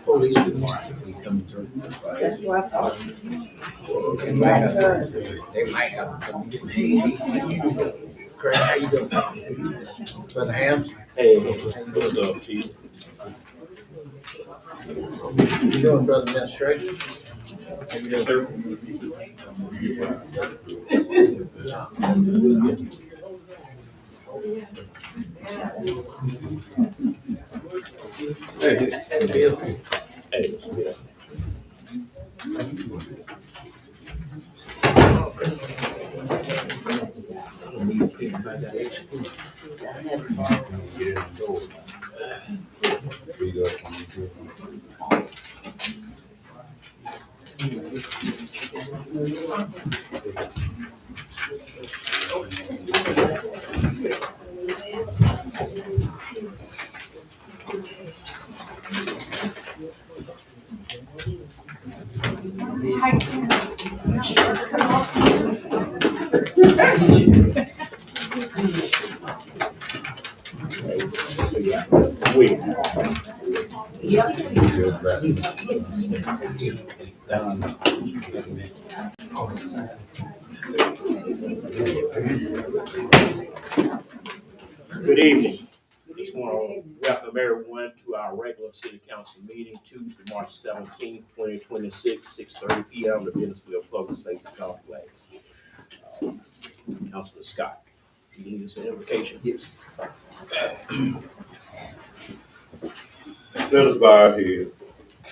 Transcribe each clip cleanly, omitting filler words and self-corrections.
Police tomorrow coming through. That's what I thought. They might have to come get, hey, how you doing? Craig, how you doing? Brother Ham? Hey, what's up, Chief? How you doing, brother administrator? How you doing? Sir. Hey, Bill. Hey, yeah. Wait. Good evening. Just want to welcome everyone to our regular city council meeting, Tuesday, March 17th, 2026, 6:30 p.m. The Bennettsville Public Safety Complex. Councilor Scott, you need us an invocation? Yes. Let us bow our heads.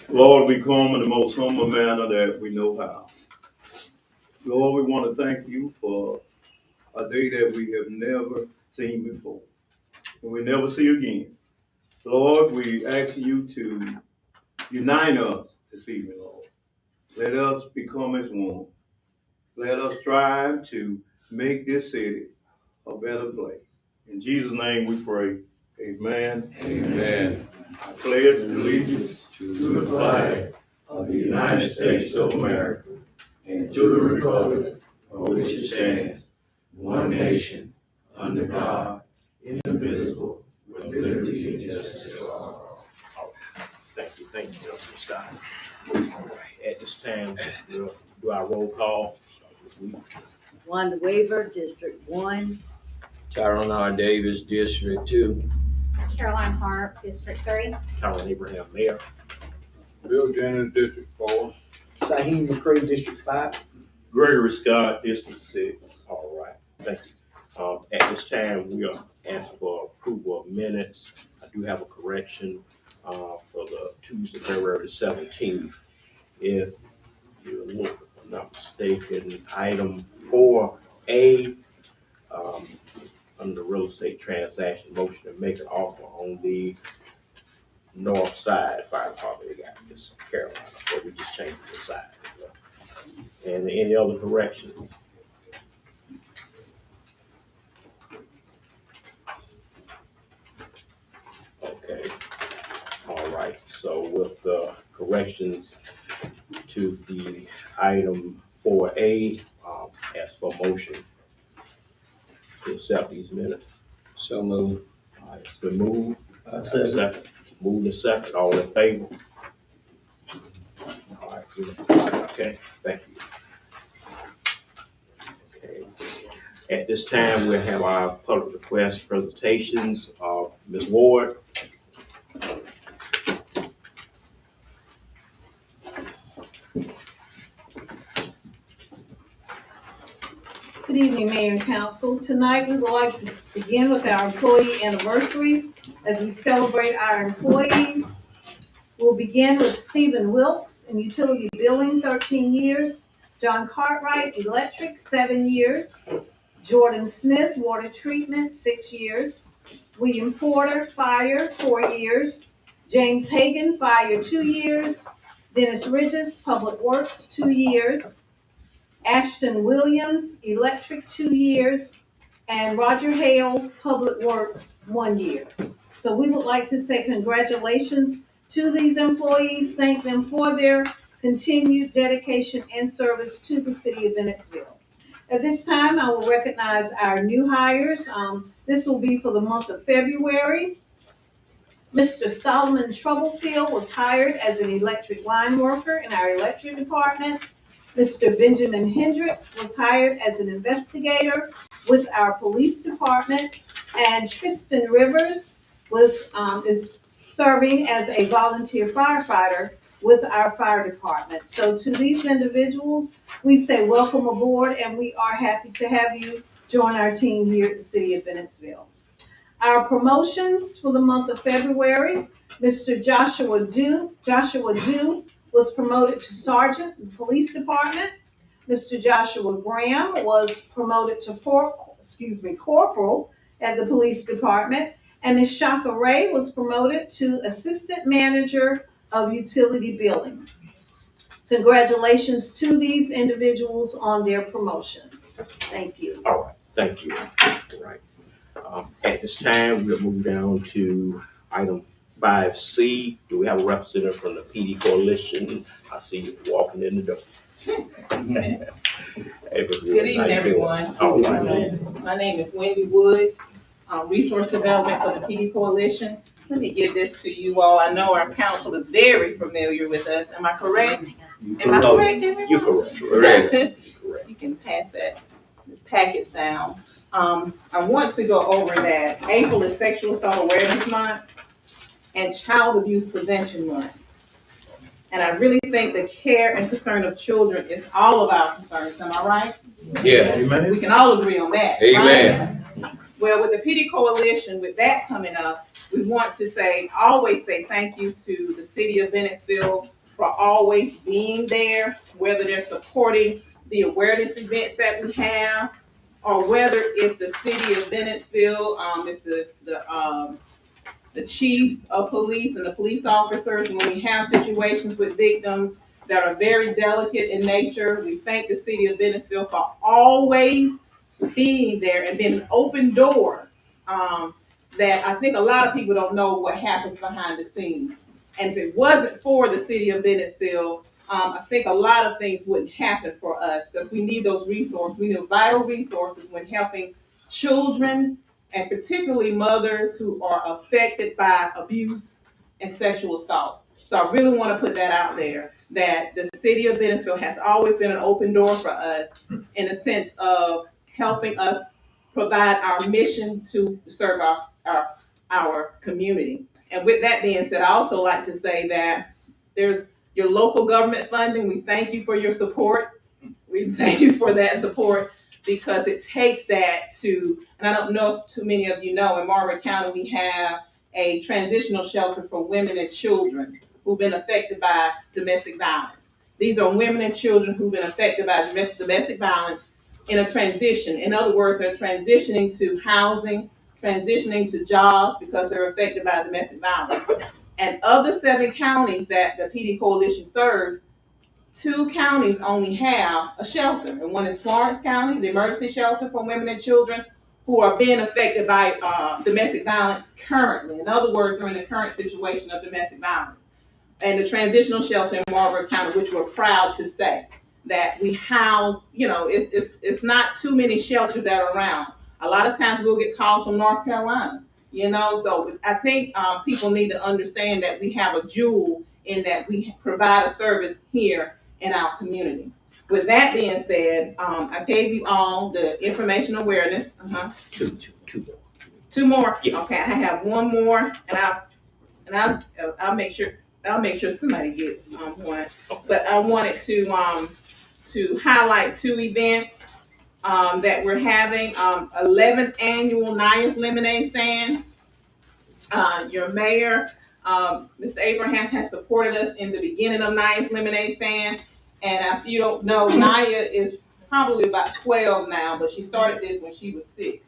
Lord, we come in the most humble manner that we know how. Lord, we want to thank you for a day that we have never seen before, and we never see again. Lord, we ask you to unite us this evening, Lord. Let us become as one. Let us strive to make this city a better place. In Jesus' name we pray. Amen. Amen. I pledge allegiance to the flag Of the United States of America and to the republic for which it stands, one nation, under God, indivisible, with liberty and justice for all. Thank you, Councilor Scott. At this time, we'll do our roll call. Wanda Weaver, District 1. Tyrone R. Davis, District 2. Caroline Hart, District 3. Carolyn Abraham, Mayor. Bill Jennings, District 4. Saheem McCray, District 5. Gregory Scott, District 6. All right, thank you. At this time, we are asking for approval of minutes. I do have a correction for the Tuesday, February 17th. If you look, if I'm not mistaken, item 4A, under real estate transaction, motion to make an offer on the north side fire department. They got this Carolina, but we just changed the side. And any other corrections? Okay, all right, so with the corrections to the item 4A, ask for motion to accept these minutes. So moved. All right, it's been moved. Second. Moved and second, all in favor? All right, good. Okay, thank you. Okay. At this time, we'll have our public request presentations of Ms. Ward. Good evening, Mayor and Council. Tonight, we would like to begin with our employee anniversaries as we celebrate our employees. We'll begin with Stephen Wilkes in utility billing, 13 years. John Cartwright, electric, 7 years. Jordan Smith, water treatment, 6 years. William Porter, fire, 4 years. James Hagan, fire, 2 years. Dennis Ridges, public works, 2 years. Ashton Williams, electric, 2 years, and Roger Hale, public works, 1 year. So we would like to say congratulations to these employees, thank them for their continued dedication and service to the city of Bennettsville. At this time, I will recognize our new hires. This will be for the month of February. Mr. Solomon Troublefield was hired as an electric line worker in our electric department. Mr. Benjamin Hendricks was hired as an investigator with our police department. And Tristan Rivers is serving as a volunteer firefighter with our fire department. So to these individuals, we say welcome aboard, and we are happy to have you join our team here at the City of Bennettsville. Our promotions for the month of February, Mr. Joshua Dew was promoted to sergeant in the police department. Mr. Joshua Graham was promoted to corporal at the police department. And Ms. Shaka Ray was promoted to assistant manager of utility billing. Congratulations to these individuals on their promotions. Thank you. All right, thank you. All right. At this time, we'll move down to item 5C. Do we have a representative from the PD Coalition? I see you walking in the door. Hey, Good evening, everyone. All right. My name is Wendy Woods, Resource Development for the PD Coalition. Let me give this to you all. I know our council is very familiar with us. Am I correct? Am I correct, everyone? You're correct. You can pass that, this package down. I want to go over that April is Sexual Assault Awareness Month and Child Abuse Prevention Month. And I really think the care and concern of children is all of our concerns. Am I right? Yeah. We can all agree on that. Amen. Right? Well, with the PD Coalition, with that coming up, we want to always say thank you to the City of Bennettsville for always being there, whether they're supporting the awareness events that we have, or whether it's the City of Bennettsville, it's the chief of police and the police officers. When we have situations with victims that are very delicate in nature, we thank the City of Bennettsville for always being there and being an open door. That I think a lot of people don't know what happens behind the scenes. And if it wasn't for the City of Bennettsville, I think a lot of things wouldn't happen for us, because we need those resources. We need vital resources when helping children, and particularly mothers who are affected by abuse and sexual assault. So I really want to put that out there, that the City of Bennettsville has always been an open door for us in a sense of helping us provide our mission to serve our community. And with that being said, I also like to say that there's your local government funding. We thank you for your support. We thank you for that support, because it takes that to, and I don't know if too many of you know, in Margaret County, we have a transitional shelter for women and children who've been affected by domestic violence. These are women and children who've been affected by domestic violence in a transition. In other words, they're transitioning to housing, transitioning to jobs because they're affected by domestic violence. And of the 7 counties that the PD Coalition serves, 2 counties only have a shelter, and one is Florence County, the emergency shelter for women and children who are being affected by domestic violence currently. In other words, they're in the current situation of domestic violence. And the transitional shelter in Marlborough County, which we're proud to say that we house, it's not too many shelters that are around. A lot of times we'll get calls from North Carolina, so I think people need to understand that we have a jewel in that we provide a service here in our community. With that being said, I gave you all the information awareness. Two more. Yeah. Okay, I have one more, and I'll make sure somebody gets one. But I wanted to highlight 2 events that we're having. 11th annual Naya's Lemonade Stand. Your mayor, Mr. Abraham, has supported us in the beginning of Naya's Lemonade Stand. And if you don't know, Naya is probably about 12 now, but she started this when she was 6.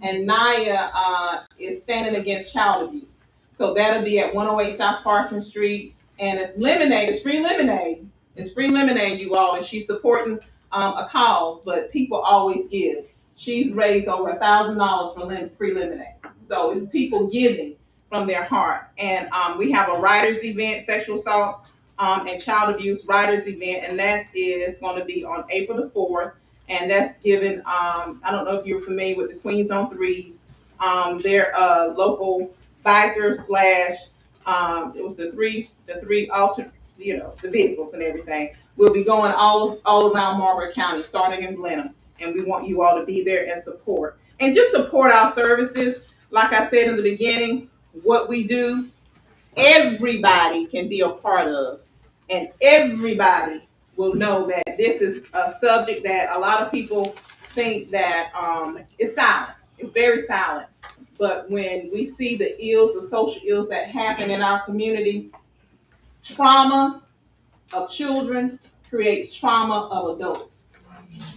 And Naya is standing against child abuse. So that'll be at 108 South Parson Street. And it's lemonade, it's free lemonade. It's free lemonade, you all, and she's supporting a cause, but people always give. She's raised over $1,000 for free lemonade. So it's people giving from their heart. And we have a writers event, sexual assault and child abuse writers event, and that is going to be on April the 4th. and that's given, I don't know if you're familiar with the Queens on Threes. They're local biker slash, it was the three alter, the vehicles and everything. We'll be going all around Marlborough County, starting in Blenheim, and we want you all to be there and support. And just support our services. Like I said in the beginning, what we do, everybody can be a part of, and everybody will know that this is a subject that a lot of people think that is silent. It's very silent. But when we see the ills, the social ills that happen in our community, trauma of children creates trauma of adults.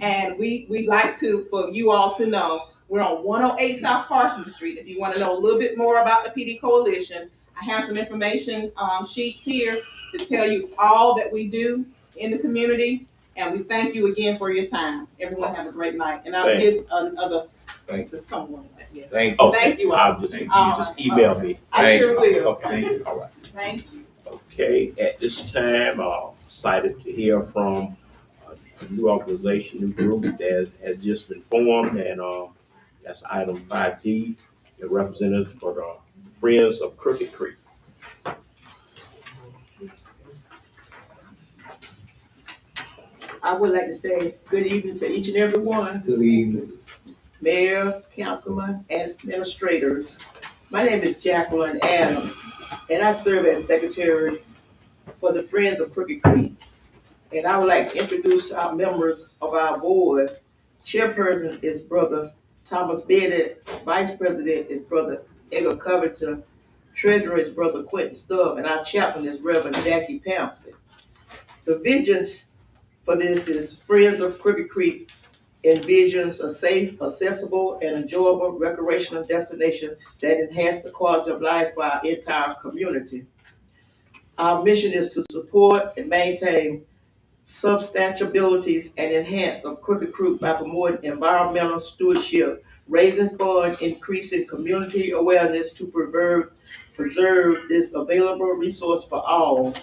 And we like for you all to know, we're on 108 South Parsons Street. If you want to know a little bit more about the PD Coalition, I have some information sheets here to tell you all that we do in the community. And we thank you again for your time. Everyone have a great night. And I'll give another to someone. Yeah. Thank you. Thank you all. I'll just, you just email me. I sure will. Okay, all right. Thank you. Okay, at this time, excited to hear from a new organization, new group that has just been formed, and that's item 5D, the representative for the Friends of Crooked Creek. I would like to say good evening to each and every one, Good evening. mayor, councilman, and administrators. My name is Jacqueline Adams, and I serve as secretary for the Friends of Crooked Creek. And I would like to introduce our members of our board. Chairperson is Brother Thomas Bennett, Vice President is Brother Edgar Covington, Treasurer is Brother Quentin Stubb, and our chaplain is Reverend Jackie Pouncey. The visions for this is Friends of Crooked Creek envisions a safe, accessible, and enjoyable recreational destination that enhances the quality of life for our entire community. Our mission is to support and maintain substantiabilities and enhance of Crooked Creek by promoting environmental stewardship, raising funds, increasing community awareness to preserve this available resource for all.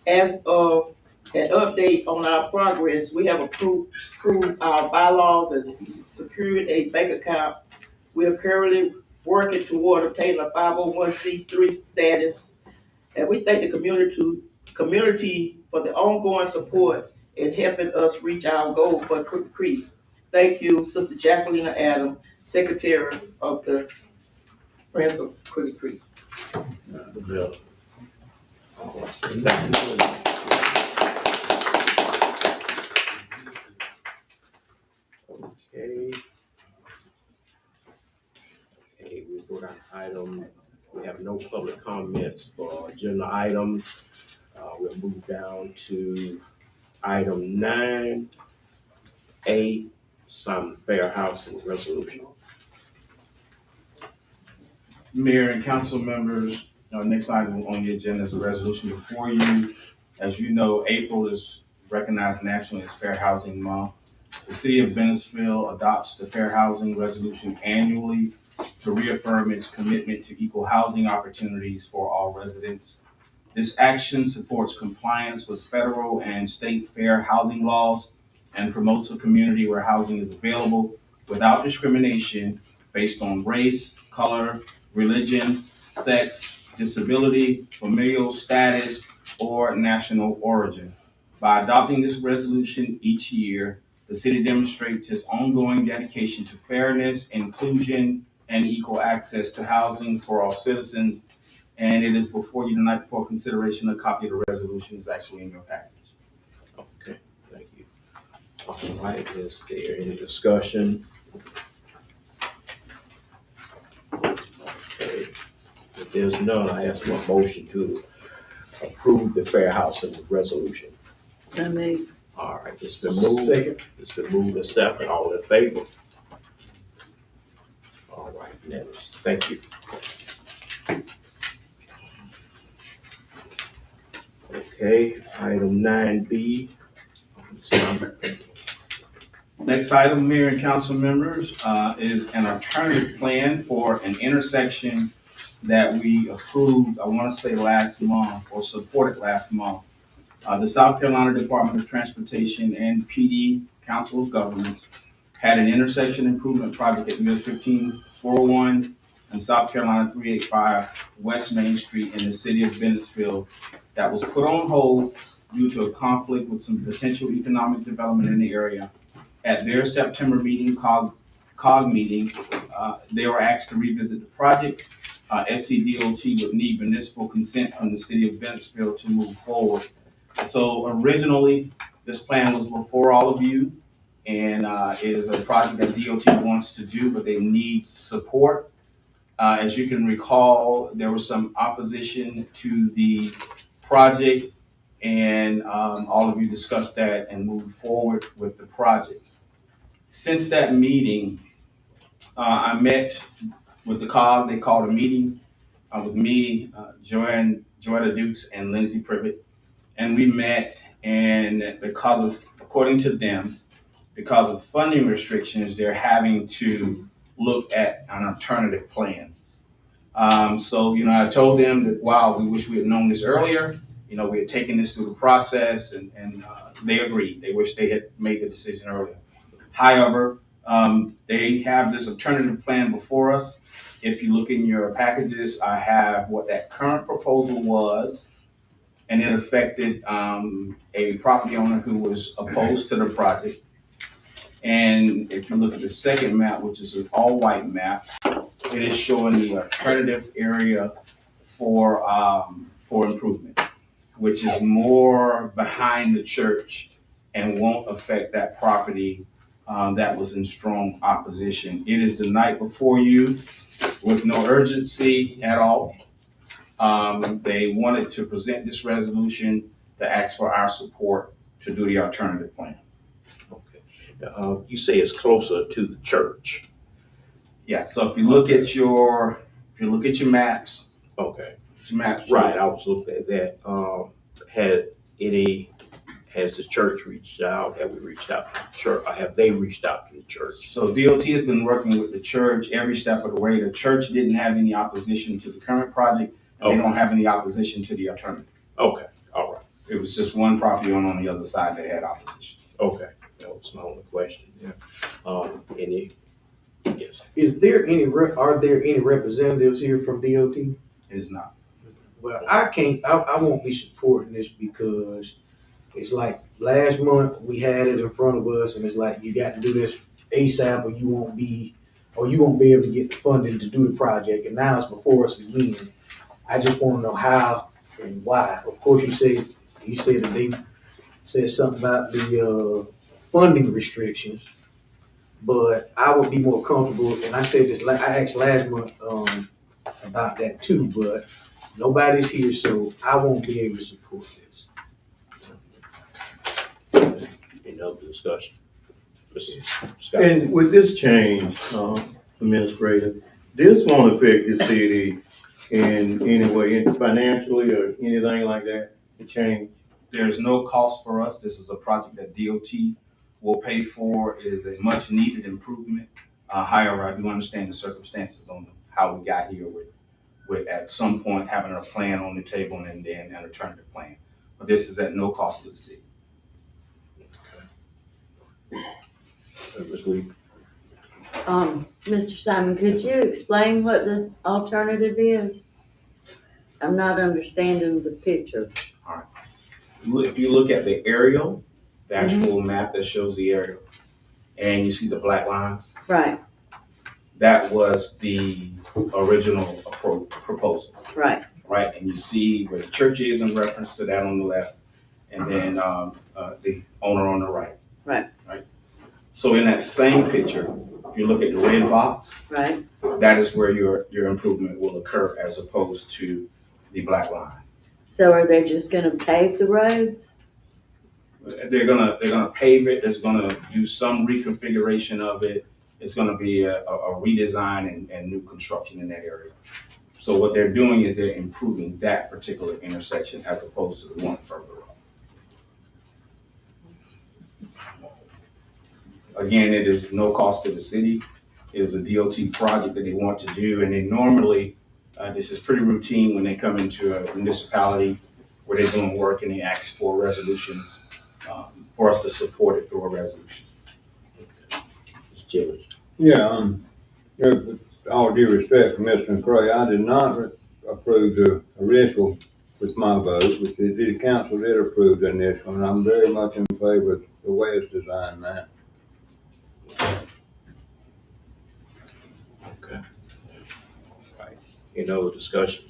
As of an update on our progress, we have approved our bylaws and secured a bank account. We are currently working toward obtaining a 501c3 status, and we thank the community for the ongoing support in helping us reach our goal for Crooked Creek. Thank you, Sister Jacqueline Adams, Secretary of the Friends of Crooked Creek. Okay. Okay, we go down to item, we have no public comments for agenda items. We'll move down to item 9A, some fair housing resolution. Mayor and council members, next item on the agenda is a resolution before you. As you know, April is recognized nationally as Fair Housing Month. The city of Bennettsville adopts the Fair Housing Resolution annually to reaffirm its commitment to equal housing opportunities for all residents. This action supports compliance with federal and state fair housing laws and promotes a community where housing is available without discrimination based on race, color, religion, sex, disability, familial status, or national origin. By adopting this resolution each year, the city demonstrates its ongoing dedication to fairness, inclusion, and equal access to housing for all citizens. And it is before you tonight for consideration. A copy of the resolution is actually in your package. Okay, thank you. All right, is there any discussion? Okay, if there's none, I ask for a motion to approve the fair housing resolution. So moved. All right, it's been moved. Second. It's been moved and second. All in favor? All right, unanimous. Thank you. Okay, item 9B. Next item, Mayor and council members, is an alternative plan for an intersection that we approved, I want to say last month, or supported last month. The South Carolina Department of Transportation and PD Council of Governments had an intersection improvement project at US 15401 and South Carolina 385 West Main Street in the city of Bennettsville that was put on hold due to a conflict with some potential economic development in the area. At their September meeting, COG meeting, they were asked to revisit the project. SCDOT would need municipal consent from the city of Bennettsville to move forward. So originally, this plan was before all of you, and it is a project that DOT wants to do, but they need support. As you can recall, there was some opposition to the project, and all of you discussed that and moved forward with the project. Since that meeting, I met with the COG. They called a meeting with me, Joanna Dukes, and Lindsay Privet. And we met, and because of, according to them, because of funding restrictions, they're having to look at an alternative plan. So, I told them that, wow, we wish we had known this earlier. We had taken this through the process, and they agreed. They wish they had made the decision earlier. However, they have this alternative plan before us. If you look in your packages, I have what that current proposal was, and it affected a property owner who was opposed to the project. And if you look at the second map, which is an all-white map, it is showing the alternative area for improvement, which is more behind the church and won't affect that property that was in strong opposition. It is the night before you with no urgency at all. They wanted to present this resolution to ask for our support to do the alternative plan. Okay. You say it's closer to the church. Yeah. So if you look at your maps. Okay. Your maps. Right. I was looking at that. Has the church reached out? Have we reached out to the church? Or have they reached out to the church? So DOT has been working with the church every step of the way. The church didn't have any opposition to the current project. And They don't have any opposition to the alternative. Okay. All right. It was just one property owner on the other side that had opposition. Okay. That was my only question. Yeah. Yes. Are there any representatives here from DOT? It is not. Well, I won't be supporting this because it's like last month we had it in front of us and it's like you got to do this ASAP or you won't be able to get the funding to do the project, and now it's before us again. I just want to know how and why. Of course, you said that they said something about the funding restrictions, but I would be more comfortable, and I said this, I asked last month about that too, but nobody's here, so I won't be able to support this. Any other discussion? And with this change, Administrator, this won't affect the city in any way, financially or anything like that, the change? There's no cost for us. This is a project that DOT will pay for. It is a much needed improvement. However, I do understand the circumstances on how we got here with at some point having a plan on the table and then an alternative plan. But this is at no cost to the city. Mr. Simon, could you explain what the alternative is? I'm not understanding the picture. All right. If you look at the aerial, the actual map that shows the aerial, and you see the black lines, Right, that was the original proposal. right. Right, and you see where the church is in reference to that on the left, and then the owner on the right. Right. Right. So in that same picture, if you look at the red box, Right. that is where your improvement will occur as opposed to the black line. So are they just gonna pave the roads? They're gonna pave it. There's gonna do some reconfiguration of it. It's gonna be a redesign and new construction in that area. So what they're doing is they're improving that particular intersection as opposed to the one further up. Again, it is no cost to the city. It is a DOT project that they want to do, and they normally, this is pretty routine when they come into a municipality where they're doing work and they ask for a resolution, for us to support it through a resolution. Jimmy. Yeah, with all due respect, Commissioner Cray, I did not approve the initial with my vote, but the council did approve the initial, and I'm very much in favor of the way it's designed now. Okay. Right. Any other discussion?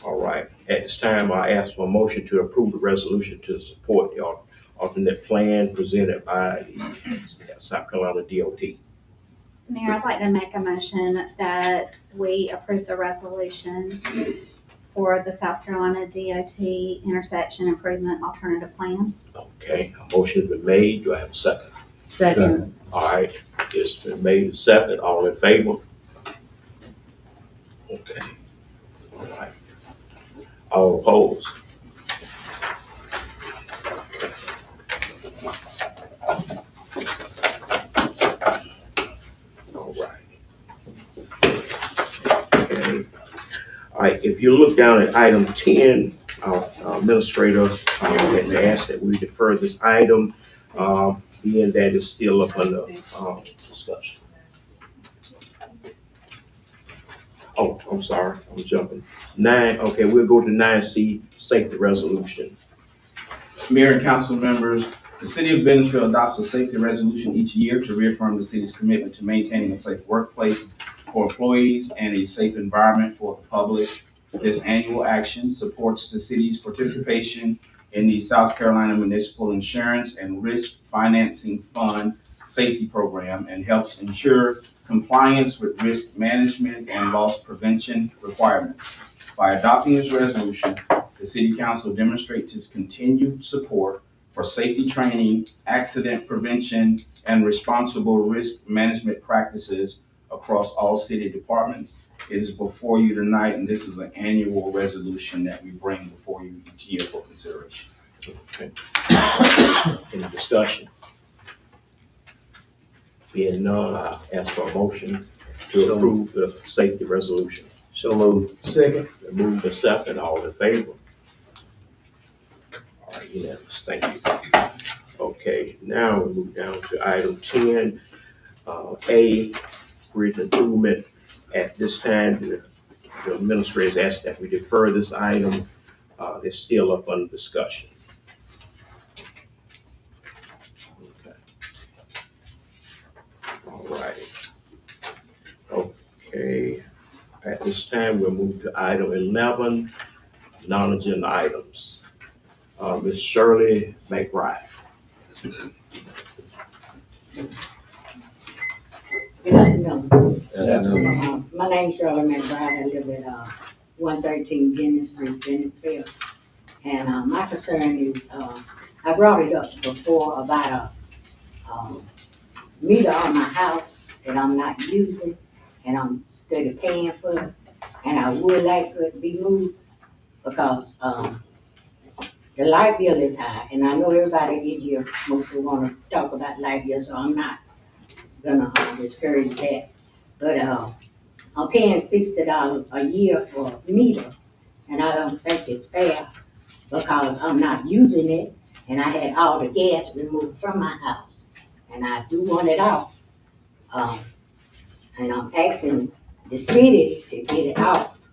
All right. At this time, I ask for a motion to approve the resolution to support the alternate plan presented by the South Carolina DOT. Mayor, I'd like to make a motion that we approve the resolution for the South Carolina DOT intersection improvement alternative plan. Okay, a motion's been made. Do I have a second? Second. All right, it's been made and second. All in favor? Okay. All right. All opposed? All right. Okay. All right, if you look down at item 10, our administrator has asked that we defer this item, being that it's still up under discussion. Oh, I'm sorry, I'm jumping. 9, okay, we'll go to 9C, safety resolution. Mayor and council members, the city of Bennettsville adopts a safety resolution each year to reaffirm the city's commitment to maintaining a safe workplace for employees and a safe environment for the public. This annual action supports the city's participation in the South Carolina Municipal Insurance and Risk Financing Fund Safety Program and helps ensure compliance with risk management and loss prevention requirements. By adopting this resolution, the City Council demonstrates its continued support for safety training, accident prevention, and responsible risk management practices across all city departments. It is before you tonight, and this is an annual resolution that we bring before you each year for consideration. Okay. Any discussion? Being none, I ask for a motion to approve the safety resolution. So moved. Second. Move the second, all in favor? All right, unanimous, thank you. Okay, now we move down to item 10, A, bridge improvement. At this time, the administrators asked that we defer this item. It's still up under discussion. Okay. All right. Okay. At this time, we'll move to item 11, non-agenda items. Ms. Shirley McBride. Good afternoon. My name's Shirley McBride. I live at 113 Jenny Street, Bennettsville. And my concern is, I brought it up before about a meter on my house that I'm not using, and I'm steady paying for it. And I would like for it to be moved because the light bill is high, and I know everybody in here mostly want to talk about light bill, so I'm not gonna discourage that. But I'm paying $60 a year for a meter, and I don't think it's fair because I'm not using it, and I had all the gas removed from my house, and I do want it off. And I'm asking the city to get it off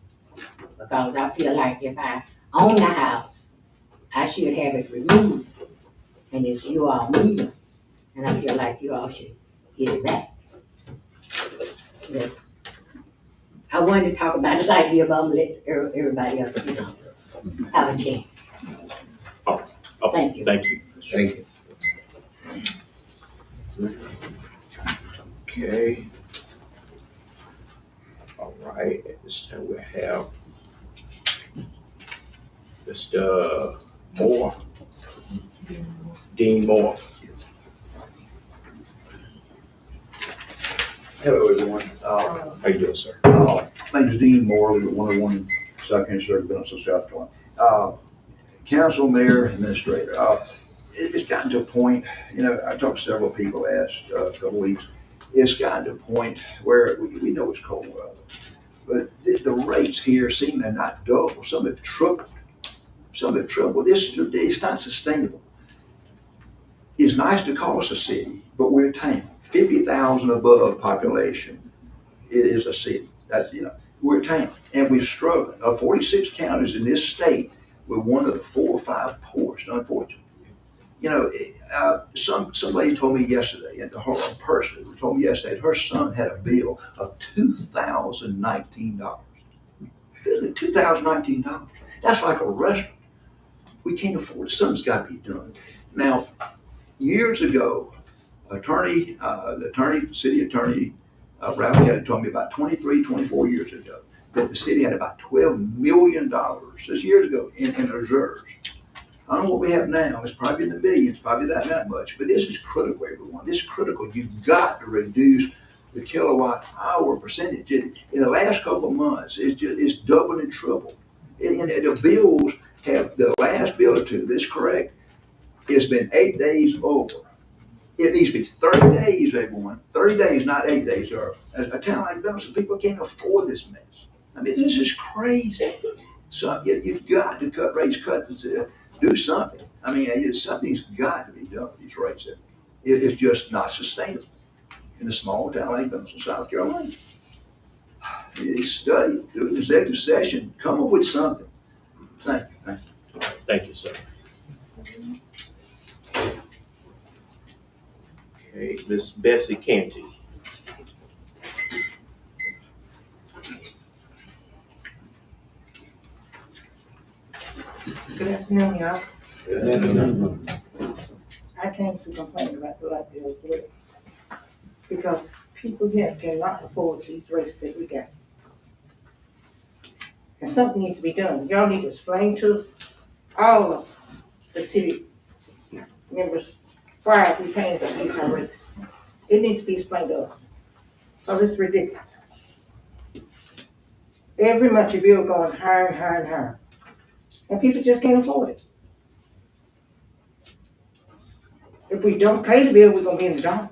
because I feel like if I own the house, I should have it removed, and it's you all meter, and I feel like you all should get it back. Yes. I wanted to talk about it like you, but I'm gonna let everybody else, have a chance. Okay, Thank you. Thank you. Thank you. Okay. All right, at this time we have Mr. Moore. Dean Moore. Hello, everyone. How you doing, sir? My name is Dean Moore, live at 101 South County Circle, Bennettsville, South Carolina. Council, mayor, administrator. It's gotten to a point, I talked to several people last couple weeks. It's gotten to a point where we know it's cold weather, but the rates here seem to not double. Some have tripled. It's not sustainable. It's nice to call us a city, but we're a town. 50,000 above population is a city. That's, we're a town, and we're struggling. 46 counties in this state, we're one of the 4 or 5 poorest, unfortunately. Some lady told me yesterday, and her personally told me yesterday, her son had a bill of $2,019. $2,019. That's like a restaurant. We can't afford it. Something's got to be done. Now, years ago, city attorney, Ralph Kelly told me about 23, 24 years ago that the city had about $12 million, just years ago, in reserves. I don't know what we have now. It's probably in the millions, probably that much. But this is critical, everyone. This is critical. You've got to reduce the kilowatt hour percentage. In the last couple of months, it's doubled and tripled. And the bills have, the last bill or two, this is correct, it's been 8 days over. It needs to be 30 days, everyone. 30 days, not 8 days. Or a town like Bennettsville, people can't afford this mess. I mean, this is crazy. So you've got to raise cuts, do something. I mean, something's got to be done with these rates. It's just not sustainable in a small town like Bennettsville, South Carolina. Study, do an executive session, come up with something. Thank you. Thank you, sir. Okay, Miss Bessie Canty. Good afternoon, y'all. And, I came to complain about the light bill because people here cannot afford these rates that we got. And something needs to be done. Y'all need to explain to all of the city members why we paying for these high rates. It needs to be explained to us. Oh, it's ridiculous. Every month your bill going higher and higher and higher. And people just can't afford it. If we don't pay the bill, we're gonna be in the dark.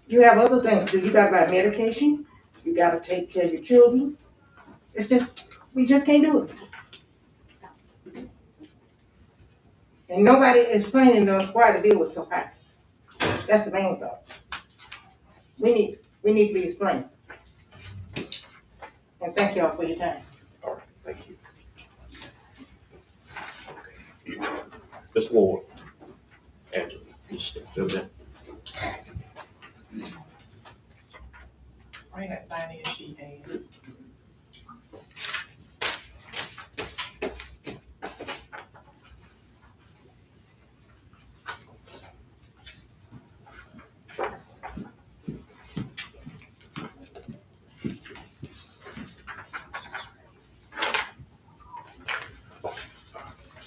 You have other things to do. You gotta buy medication. You gotta take care of your children. It's just, we just can't do it. And nobody explaining to us why the bill was so high. That's the main thought. We need to be explained. And thank y'all for your time. All right, thank you. Okay. Ms. Ward. Angela, you step to that. Bring that sign-in sheet in.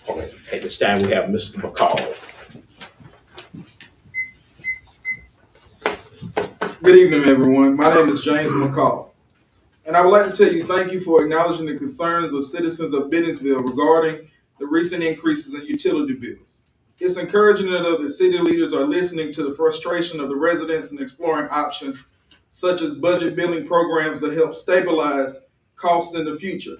All right, at this time, we have Mr. McCall. Good evening, everyone. My name is James McCall, and I would like to tell you thank you for acknowledging the concerns of citizens of Bennettsville regarding the recent increases in utility bills. It's encouraging that other city leaders are listening to the frustration of the residents and exploring options such as budget billing programs to help stabilize costs in the future.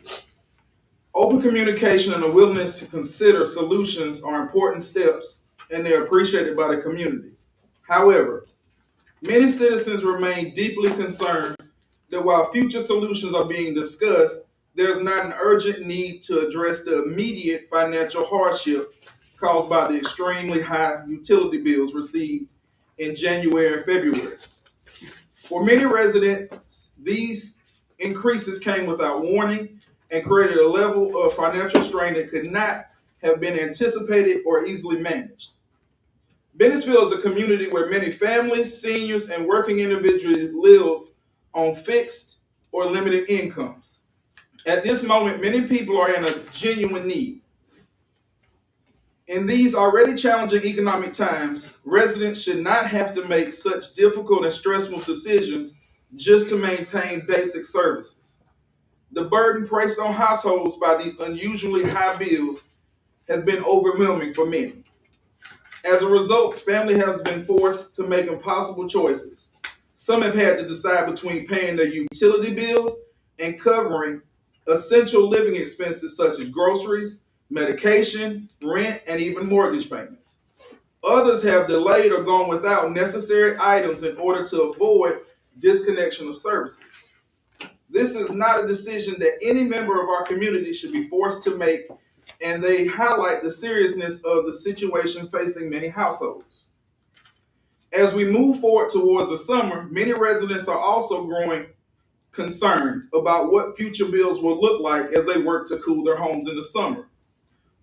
Open communication and a willingness to consider solutions are important steps, and they're appreciated by the community. However, many citizens remain deeply concerned that while future solutions are being discussed, there's not an urgent need to address the immediate financial hardship caused by the extremely high utility bills received in January and February. For many residents, these increases came without warning and created a level of financial strain that could not have been anticipated or easily managed. Bennettsville is a community where many families, seniors, and working individuals live on fixed or limited incomes. At this moment, many people are in a genuine need. In these already challenging economic times, residents should not have to make such difficult and stressful decisions just to maintain basic services. The burden placed on households by these unusually high bills has been overwhelming for many. As a result, family has been forced to make impossible choices. Some have had to decide between paying their utility bills and covering essential living expenses such as groceries, medication, rent, and even mortgage payments. Others have delayed or gone without necessary items in order to avoid disconnection of services. This is not a decision that any member of our community should be forced to make, and they highlight the seriousness of the situation facing many households. As we move forward towards the summer, many residents are also growing concerned about what future bills will look like as they work to cool their homes in the summer.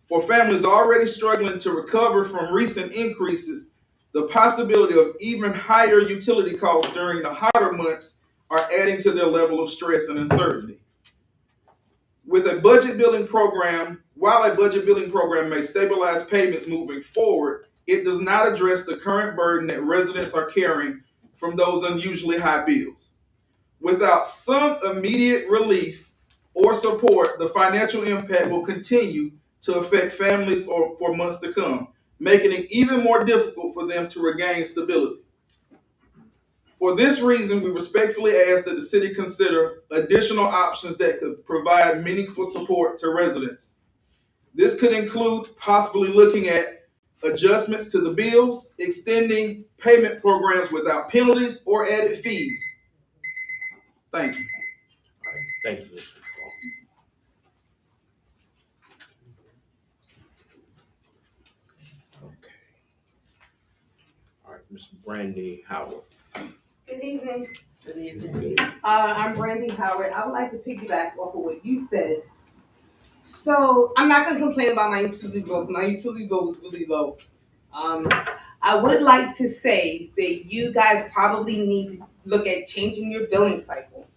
For families already struggling to recover from recent increases, the possibility of even higher utility costs during the hotter months are adding to their level of stress and uncertainty. With a budget building program, while a budget building program may stabilize payments moving forward, it does not address the current burden that residents are carrying from those unusually high bills. Without some immediate relief or support, the financial impact will continue to affect families for months to come, making it even more difficult for them to regain stability. For this reason, we respectfully ask that the city consider additional options that could provide meaningful support to residents. This could include possibly looking at adjustments to the bills, extending payment programs without penalties or added fees. Thank you. All right, thank you, Mr. McCall. Okay. All right, Ms. Brandy Howard. Good evening. Good evening. I'm Brandy Howard. I would like to piggyback off of what you said. So I'm not going to complain about my utility bill. My utility bill was really low. I would like to say that you guys probably need to look at changing your billing cycle.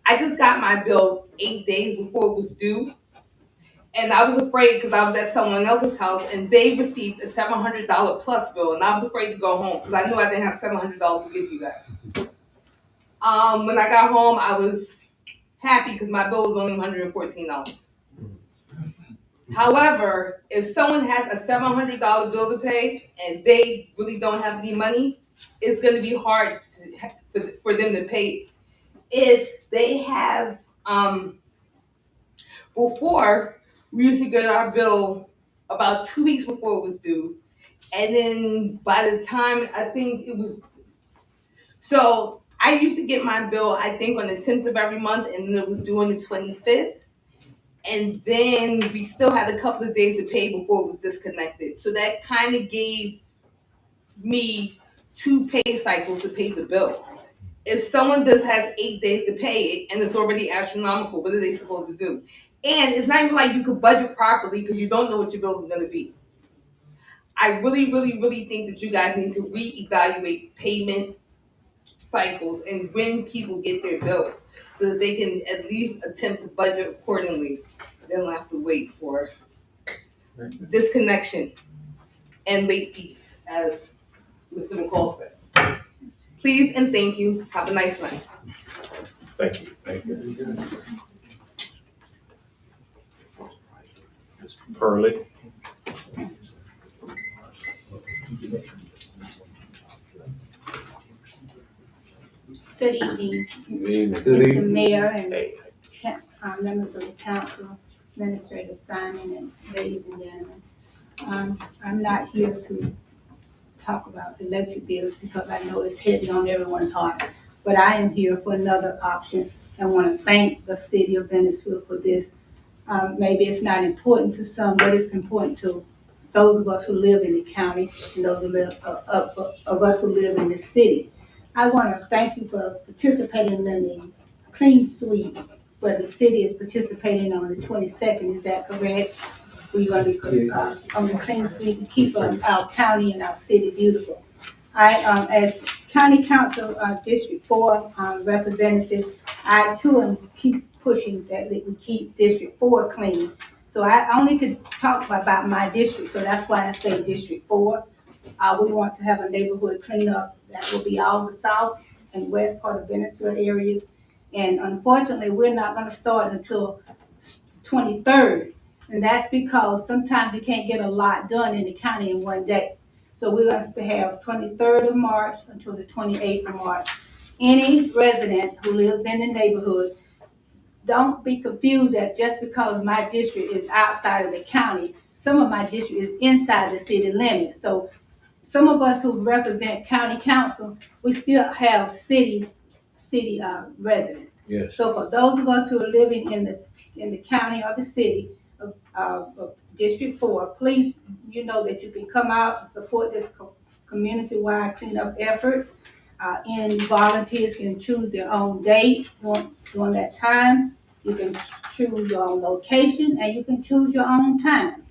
I just got my bill 8 days before it was due. And I was afraid because I was at someone else's house and they received a $700 plus bill, and I was afraid to go home because I knew I didn't have $700 to give you guys. When I got home, I was happy because my bill was only $114. However, if someone has a $700 bill to pay and they really don't have any money, it's going to be hard for them to pay it. If they have, before, we used to get our bill about 2 weeks before it was due. And then by the time so I used to get my bill, I think on the 10th of every month, and then it was due on the 25th. And then we still had a couple of days to pay before it was disconnected. So that kind of gave me 2 pay cycles to pay the bill. If someone just has 8 days to pay it and it's already astronomical, what are they supposed to do? And it's not even like you could budget properly because you don't know what your bills are going to be. I really, really, really think that you guys need to reevaluate payment cycles and when people get their bills so that they can at least attempt to budget accordingly. They don't have to wait for disconnection and late fees, as Mr. McCall said. Please and thank you. Have a nice night. Thank you. Thank you. Ms. Pearlie. Good evening, Good Mr. evening. Mayor and Hey. members of the council, Administrator Simon, and ladies and gentlemen. I'm not here to talk about electric bills because I know it's heavy on everyone's heart, but I am here for another option and want to thank the city of Bennettsville for this. Maybe it's not important to some, but it's important to those of us who live in the county and those of us who live in the city. I want to thank you for participating in the clean sweep where the city is participating on the 22nd. Is that correct? We're going to be on the clean sweep to keep our county and our city beautiful. I, as County Council District 4 representative, I too am keep pushing that we keep District 4 clean. So I only could talk about my district, so that's why I say District 4. We want to have a neighborhood cleanup that will be all the south and west part of Bennettsville areas. And unfortunately, we're not going to start until the 23rd. And that's because sometimes you can't get a lot done in the county in one day. So we're going to have 23rd of March until the 28th of March. Any resident who lives in the neighborhood, don't be confused that just because my district is outside of the county, some of my district is inside the city limits. So some of us who represent county council, we still have city residents. Yes. So for those of us who are living in the county or the city of District 4, please, you know that you can come out and support this community-wide cleanup effort. Any volunteers can choose their own date during that time. You can choose your own location and you can choose your own time.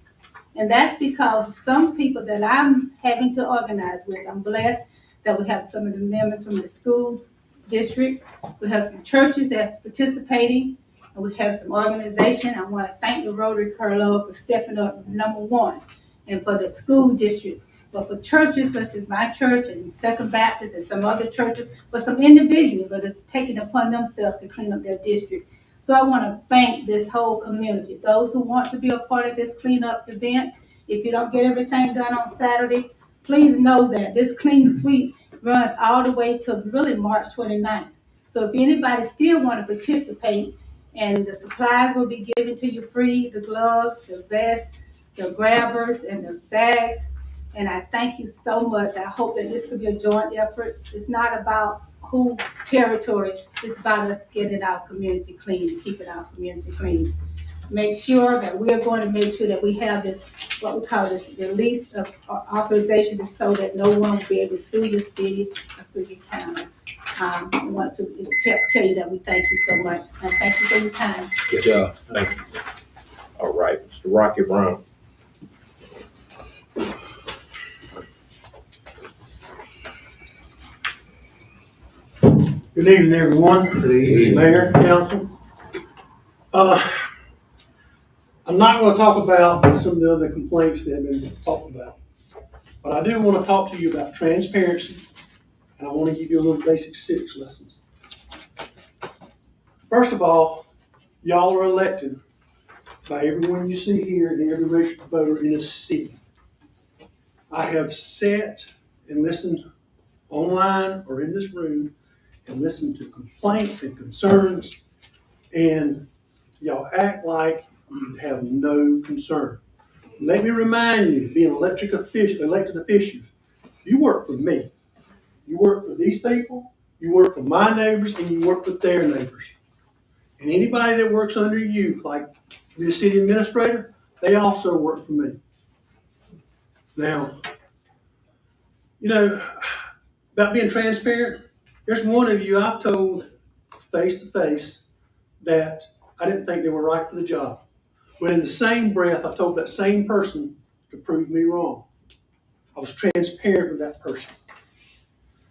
And that's because some people that I'm having to organize with, I'm blessed that we have some of the members from the school district. We have some churches that's participating, and we have some organization. I want to thank the Rotary Club for stepping up, number one, and for the school district. But for churches such as my church and Second Baptist and some other churches, but some individuals are just taking it upon themselves to clean up their district. So I want to thank this whole community, those who want to be a part of this cleanup event. If you don't get everything done on Saturday, please know that this clean sweep runs all the way to really March 29th. So if anybody still want to participate, and the supplies will be given to you free, the gloves, the vests, the grabbers, and the bags. And I thank you so much. I hope that this could be a joint effort. It's not about who territory, it's about us getting our community clean and keeping our community clean. Make sure that we're going to make sure that we have this, what we call this release of authorization, so that no one will be able to sue the city or sue the county. I want to tell you that we thank you so much, and thank you for your time. Good job. Thank you. All right, Mr. Rocky Brown. Good evening, everyone. Good evening, Mayor, Council. I'm not going to talk about some of the other complaints that have been talked about, but I do want to talk to you about transparency, and I want to give you a little basic civics lesson. First of all, y'all are elected by everyone you see here and every registered voter in this city. I have sat and listened online or in this room and listened to complaints and concerns, and y'all act like you have no concern. Let me remind you, being elected officials, you work for me. You work for these people, you work for my neighbors, and you work with their neighbors. And anybody that works under you, like the city administrator, they also work for me. Now, you know, about being transparent, there's one of you I've told face to face that I didn't think they were right for the job. But in the same breath, I told that same person to prove me wrong. I was transparent with that person.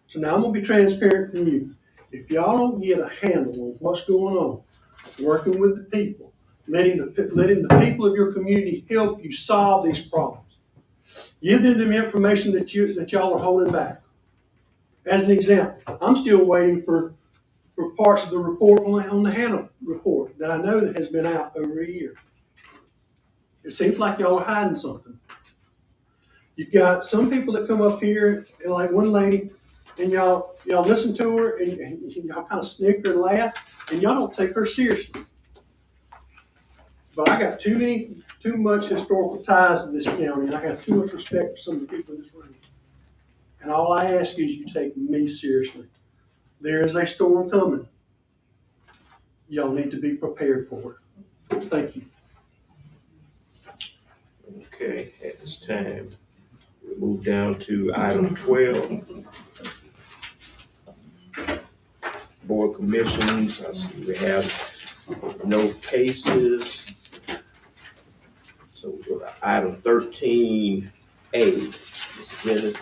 So now I'm going to be transparent from you. If y'all don't get a handle on what's going on, working with the people, letting the people of your community help you solve these problems, give them the information that y'all are holding back. As an example, I'm still waiting for parts of the report on the Hannah report that I know that has been out over a year. It seems like y'all are hiding something. You've got some people that come up here, and like one lady, and y'all listen to her, and y'all kind of snicker and laugh, and y'all don't take her seriously. But I got too much historical ties to this county, and I have too much respect for some of the people in this room. And all I ask is you take me seriously. There is a storm coming. Y'all need to be prepared for it. Thank you. Okay, at this time, we move down to item 12. Board commissions. I see we have no cases. So we go to item 13A. Ms. Bennett.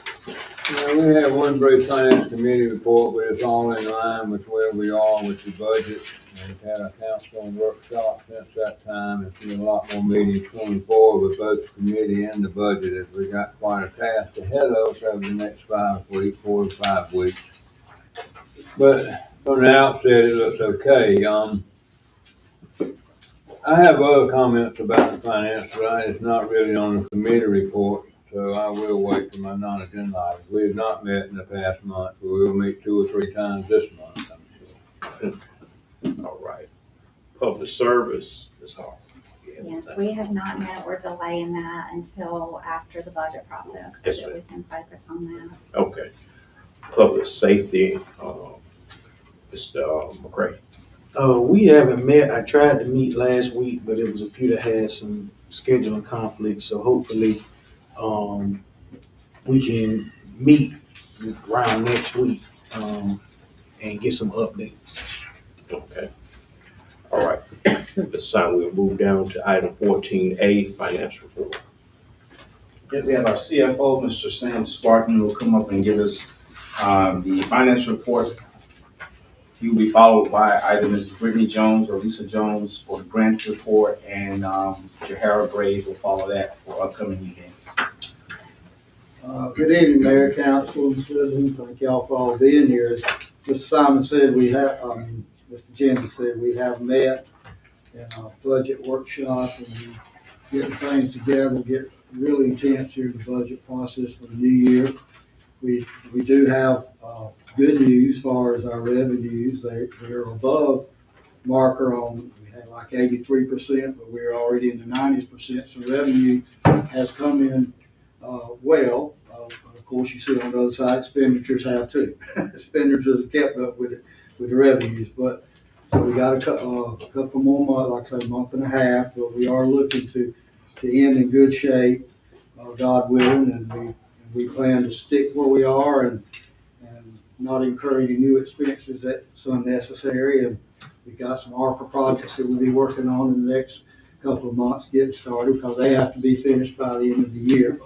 We have one brief finance committee report, but it's all in line with where we are with the budget. We've had a council workshop since that time, and seen a lot more meetings going forward with both the committee and the budget, as we got quite a task ahead of us over the next 4 to 5 weeks. But from the outset, it looks okay. I have other comments about the finance, but it's not really on the committee report. So I will wait for my non-agenda items. We have not met in the past month, but we will meet 2 or 3 times this month, I'm sure. All right. Public service, Ms. Hall. Yeah. Yes, we have not met. We're delaying that until after the budget process so Yes, that ma'am. we can focus on that. Okay. Public safety, Mr. McCray. We haven't met. I tried to meet last week, but it was a few that had some scheduling conflicts. So hopefully, we can meet around next week, and get some updates. Okay. All right. This time we'll move down to item 14A, financial report. We have our CFO, Mr. Sam Spartan, who will come up and give us the financial report. He will be followed by either Mrs. Brittany Jones or Lisa Jones for the grant report, and Jahara Brave will follow that for upcoming events. Good evening, Mayor, Council, and citizens. Thank y'all for all being here. As Mr. Simon said, Mr. Jennings said, we have met in our budget workshop and we getting things together, get really intense here in the budget process for the new year. We do have good news as far as our revenues. They're above marker on, we had like 83%, but we're already in the 90%. So revenue has come in well. Of course, you see on the other side, expenditures have too. Expenditures have kept up with the revenues, but so we got a couple more months, like I say, a month and a half, but we are looking to end in good shape, God willing, and we plan to stick where we are and not incur any new expenses that's unnecessary. And we got some ARPA projects that we'll be working on in the next couple of months getting started because they have to be finished by the end of the year.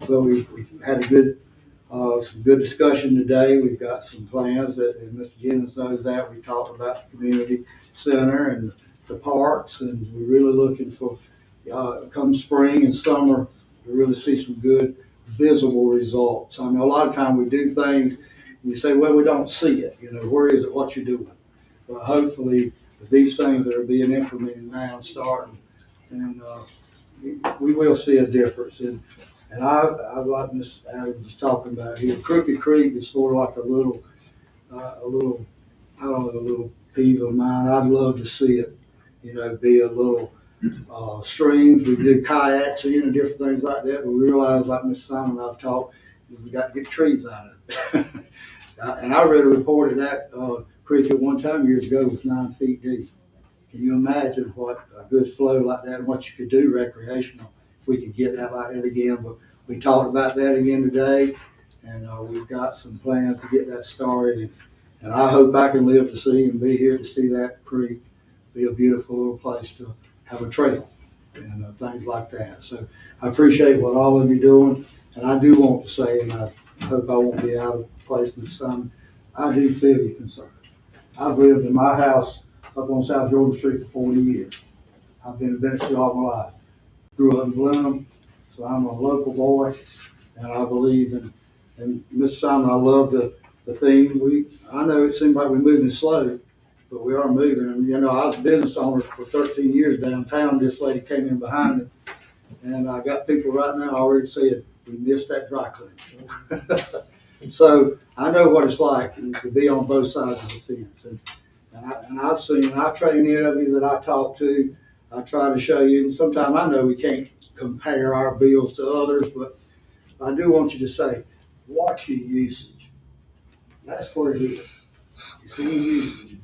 So we've had some good discussion today. We've got some plans and Mr. Jennings knows that. We talked about the community center and the parks, and we're really looking for, come spring and summer, to really see some good visible results. I know a lot of time we do things and you say, well, we don't see it. Where is it? What you're doing? But hopefully with these things that are being implemented now and starting, and we will see a difference. And I like Ms. Adams was talking about here. Crooked Creek is sort of like a little peeve of mine. I'd love to see it, be a little streams. We did kayaks and different things like that. But we realized, like Ms. Simon and I've talked, we got to get trees out of it. And I read a report of that creek at one time years ago was 9 feet deep. Can you imagine what a good flow like that and what you could do recreational if we could get that like that again? But we talked about that again today, and we've got some plans to get that started. And I hope I can live to see and be here to see that creek be a beautiful little place to have a trail and things like that. So I appreciate what all of you are doing. And I do want to say, and I hope I won't be out of place this time, I do feel your concern. I've lived in my house up on South Jordan Street for 40 years. I've been in Bennettsville all my life. Grew up in Blenheim, so I'm a local boy, and I believe in, and Mr. Simon, I love the theme. I know it seems like we're moving slow, but we are moving. And I was a business owner for 13 years downtown. This lady came in behind me, and I got people right now already saying, we missed that dry cleaning. So I know what it's like to be on both sides of the fence. And I've seen, I train any of you that I talk to, I try to show you, and sometimes I know we can't compare our bills to others, but I do want you to say, watch your usage. That's what it is. You see your usage.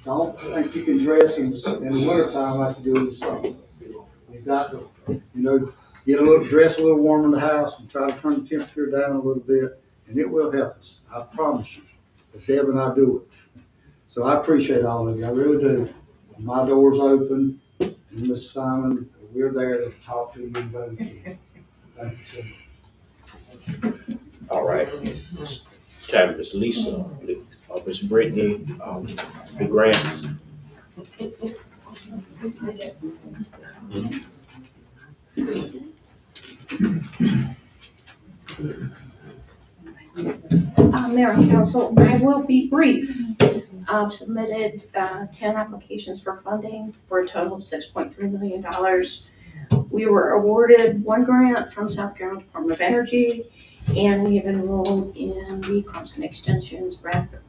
Don't think you can dress in the wintertime like you do in the summer. You've got to, dress a little warm in the house and try to turn the temperature down a little bit, and it will help us. I promise you. But Deb and I do it. So I appreciate all of you. I really do. My door's open, and Miss Simon, we're there to talk to you and vote. Thank you so much. All right. Time, Miss Lisa, Miss Brittany, the grants. Mayor and Council, I will be brief. I've submitted 10 applications for funding for a total of $6.3 million. We were awarded one grant from South Carolina Department of Energy, and we have enrolled in the Clemson Extension's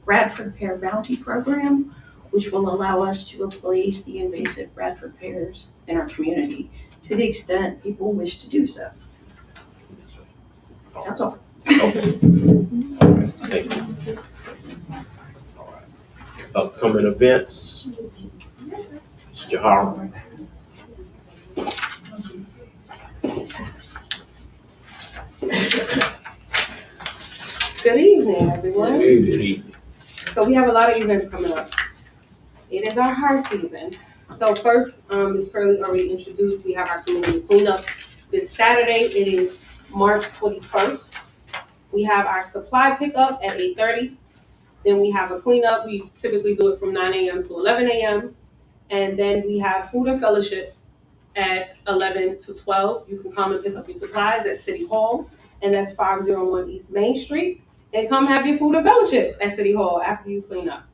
Bradford Pear Bounty Program, which will allow us to replace the invasive red repairs in our community to the extent people wish to do so. That's all. Okay. Thank you. Upcoming events, Mr. Howard. Good evening, everyone. Good evening. So we have a lot of events coming up. It is our high season. So first, as Curly already introduced, we have our community cleanup this Saturday. It is March 21st. We have our supply pickup at 8:30. Then we have a cleanup. We typically do it from 9 a.m. to 11 a.m. And then we have food and fellowship at 11 to 12. You can come and pick up your supplies at City Hall, and that's 501 East Main Street. And come have your food and fellowship at City Hall after you clean up.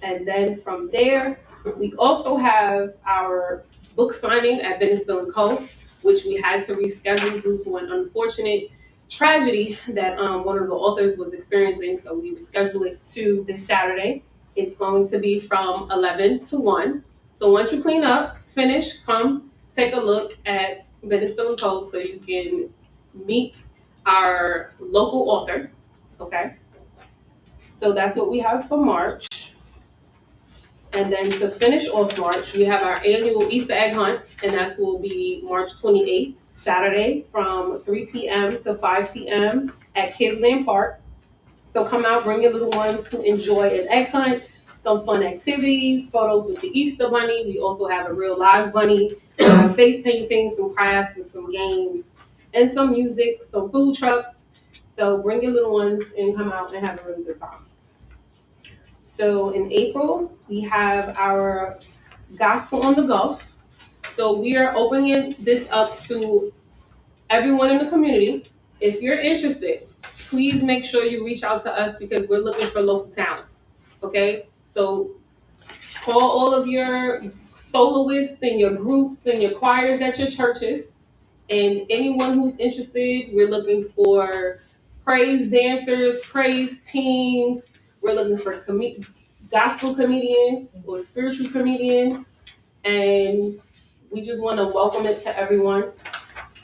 And then from there, we also have our book signing at Bennettsville & Co., which we had to reschedule due to an unfortunate tragedy that one of the authors was experiencing. So we rescheduled it to this Saturday. It's going to be from 11 to 1. So once you clean up, finish, come take a look at Bennettsville & Co. so you can meet our local author. Okay? So that's what we have for March. And then to finish off March, we have our annual Easter egg hunt, and that will be March 28th, Saturday, from 3 p.m. to 5 p.m. at Kidsland Park. So come out, bring your little ones to enjoy an egg hunt, some fun activities, photos with the Easter bunny. We also have a real live bunny, face painting, some crafts, and some games, and some music, some food trucks. So bring your little ones and come out and have a really good time. So in April, we have our Gospel on the Go. So we are opening this up to everyone in the community. If you're interested, please make sure you reach out to us because we're looking for local talent. Okay? So call all of your soloists and your groups and your choirs at your churches. And anyone who's interested, we're looking for praise dancers, praise teams. We're looking for gospel comedians or spiritual comedians. And we just want to welcome it to everyone.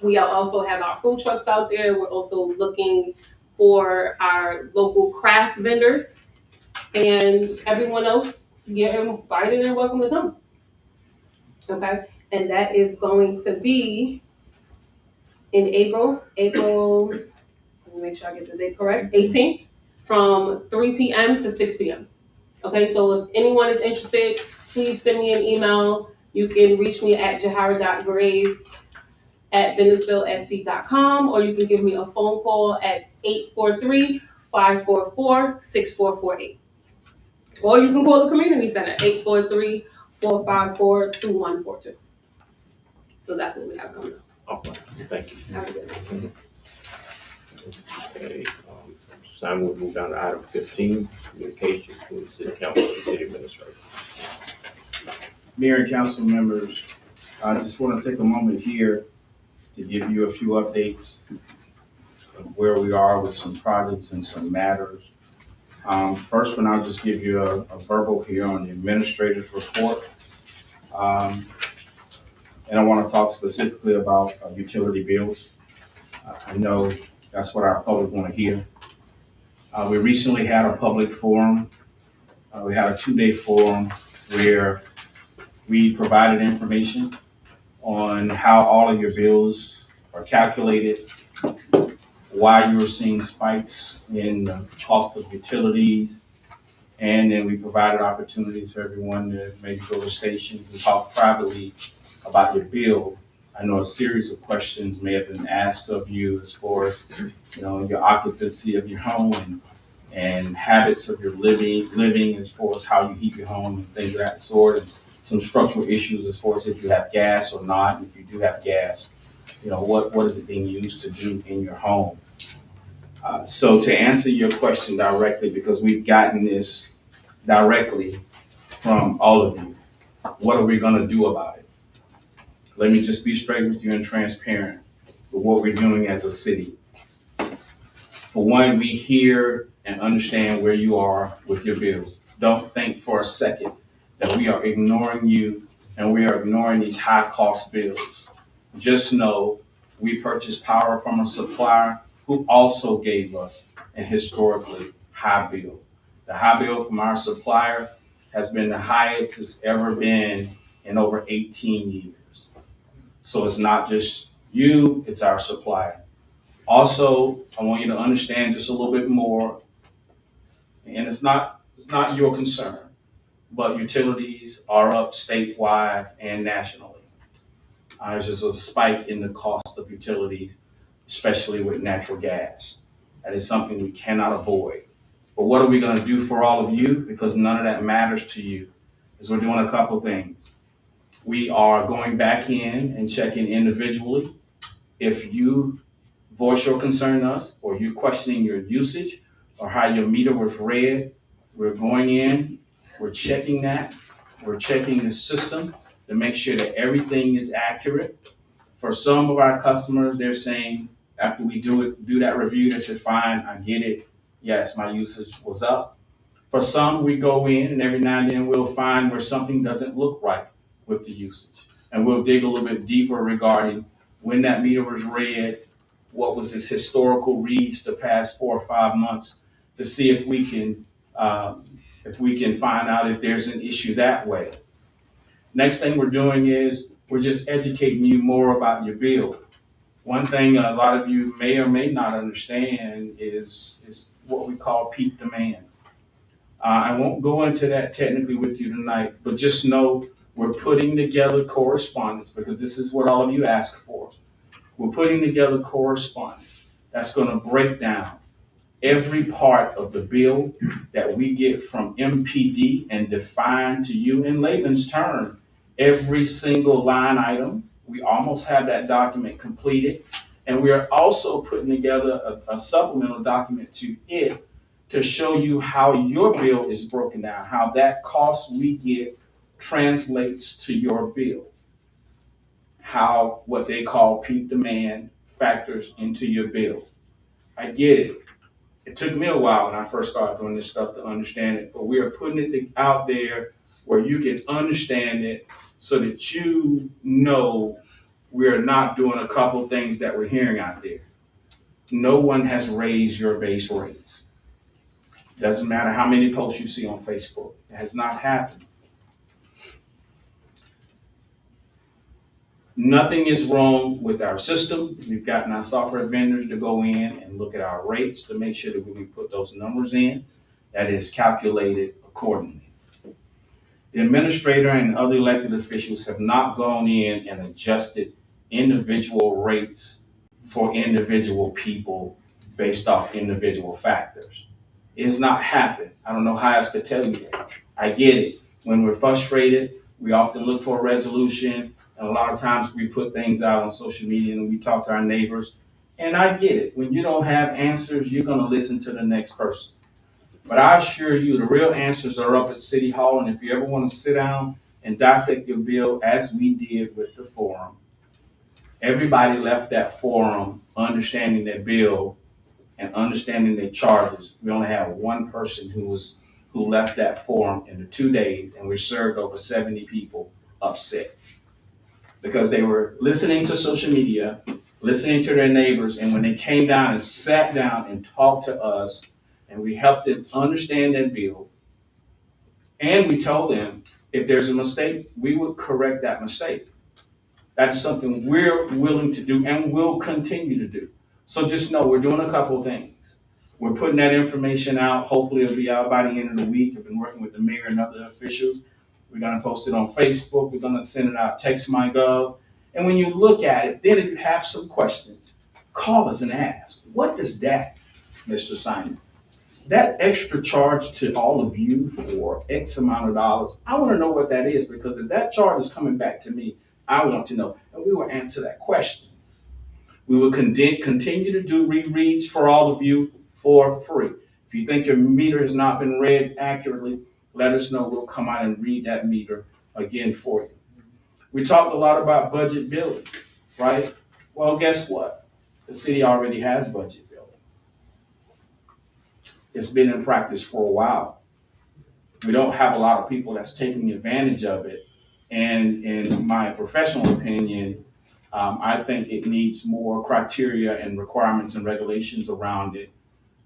We also have our food trucks out there. We're also looking for our local craft vendors. And everyone else, you're invited and welcome to come. Okay? And that is going to be in April, let me make sure I get the date correct, 18th, from 3 p.m. to 6 p.m. Okay, so if anyone is interested, please send me an email. You can reach me at jahara.graves@bennettsvillesc.com, or you can give me a phone call at 843-544-6448. Or you can call the community center, 843-454-2142. So that's what we have coming up. All right, thank you. Have a good night. Okay, Simon, we'll move down to item 15, communications between the city council and the city administrator. Mayor and council members, I just want to take a moment here to give you a few updates of where we are with some projects and some matters. First one, I'll just give you a verbal here on the administrator's report. And I want to talk specifically about utility bills. I know that's what our public want to hear. We recently had a public forum. We had a 2-day forum where we provided information on how all of your bills are calculated, why you were seeing spikes in the cost of utilities, and then we provided opportunities for everyone to maybe go to stations and talk privately about your bill. I know a series of questions may have been asked of you as far as, your occupancy of your home and habits of your living as far as how you heat your home and things of that sort, and some structural issues as far as if you have gas or not. If you do have gas, what is it being used to do in your home? So to answer your question directly, because we've gotten this directly from all of you, what are we going to do about it? Let me just be straight with you and transparent with what we're doing as a city. For one, we hear and understand where you are with your bills. Don't think for a second that we are ignoring you and we are ignoring these high cost bills. Just know we purchased power from a supplier who also gave us a historically high bill. The high bill from our supplier has been the highest it's ever been in over 18 years. So it's not just you, it's our supplier. Also, I want you to understand just a little bit more, and it's not your concern, but utilities are up statewide and nationally. There's just a spike in the cost of utilities, especially with natural gas. That is something we cannot avoid. But what are we going to do for all of you? Because none of that matters to you. Is we're doing a couple things. We are going back in and checking individually. If you voice your concern to us, or you're questioning your usage or how your meter was read, we're going in, we're checking that, we're checking the system to make sure that everything is accurate. For some of our customers, they're saying after we do that review, they said, fine, I get it. Yes, my usage was up. For some, we go in and every now and then we'll find where something doesn't look right with the usage. And we'll dig a little bit deeper regarding when that meter was read, what was its historical reads the past 4 or 5 months, to see if we can find out if there's an issue that way. Next thing we're doing is we're just educating you more about your bill. One thing a lot of you may or may not understand is what we call peak demand. I won't go into that technically with you tonight, but just know we're putting together correspondence because this is what all of you ask for. We're putting together correspondence that's going to break down every part of the bill that we get from MPD and define to you in layman's term every single line item. We almost have that document completed. And we are also putting together a supplemental document to it to show you how your bill is broken down, how that cost we get translates to your bill, how what they call peak demand factors into your bill. I get it. It took me a while when I first started doing this stuff to understand it, but we are putting it out there where you can understand it so that you know we are not doing a couple things that we're hearing out there. No one has raised your base rates. Doesn't matter how many posts you see on Facebook. It has not happened. Nothing is wrong with our system. We've gotten our software vendors to go in and look at our rates to make sure that when we put those numbers in, that is calculated accordingly. The administrator and other elected officials have not gone in and adjusted individual rates for individual people based off individual factors. It has not happened. I don't know how else to tell you that. I get it. When we're frustrated, we often look for a resolution, and a lot of times we put things out on social media and we talk to our neighbors. And I get it. When you don't have answers, you're going to listen to the next person. But I assure you, the real answers are up at City Hall. And if you ever want to sit down and dissect your bill, as we did with the forum, everybody left that forum understanding their bill and understanding their charges. We only had one person who left that forum in the 2 days, and we served over 70 people upset because they were listening to social media, listening to their neighbors, and when they came down and sat down and talked to us, and we helped them understand their bill, and we told them if there's a mistake, we would correct that mistake. That's something we're willing to do and will continue to do. So just know we're doing a couple of things. We're putting that information out. Hopefully it'll be out by the end of the week. I've been working with the mayor and other officials. We're gonna post it on Facebook. We're gonna send it out, text my gov. And when you look at it, then if you have some questions, call us and ask, what does that, Mr. Simon? That extra charge to all of you for X amount of dollars, I wanna know what that is, because if that charge is coming back to me, I want to know, and we will answer that question. We will continue to do rereads for all of you for free. If you think your meter has not been read accurately, let us know. We'll come out and read that meter again for you. We talked a lot about budget billing, right? Well, guess what? The city already has budget billing. It's been in practice for a while. We don't have a lot of people that's taking advantage of it. And in my professional opinion, I think it needs more criteria and requirements and regulations around it.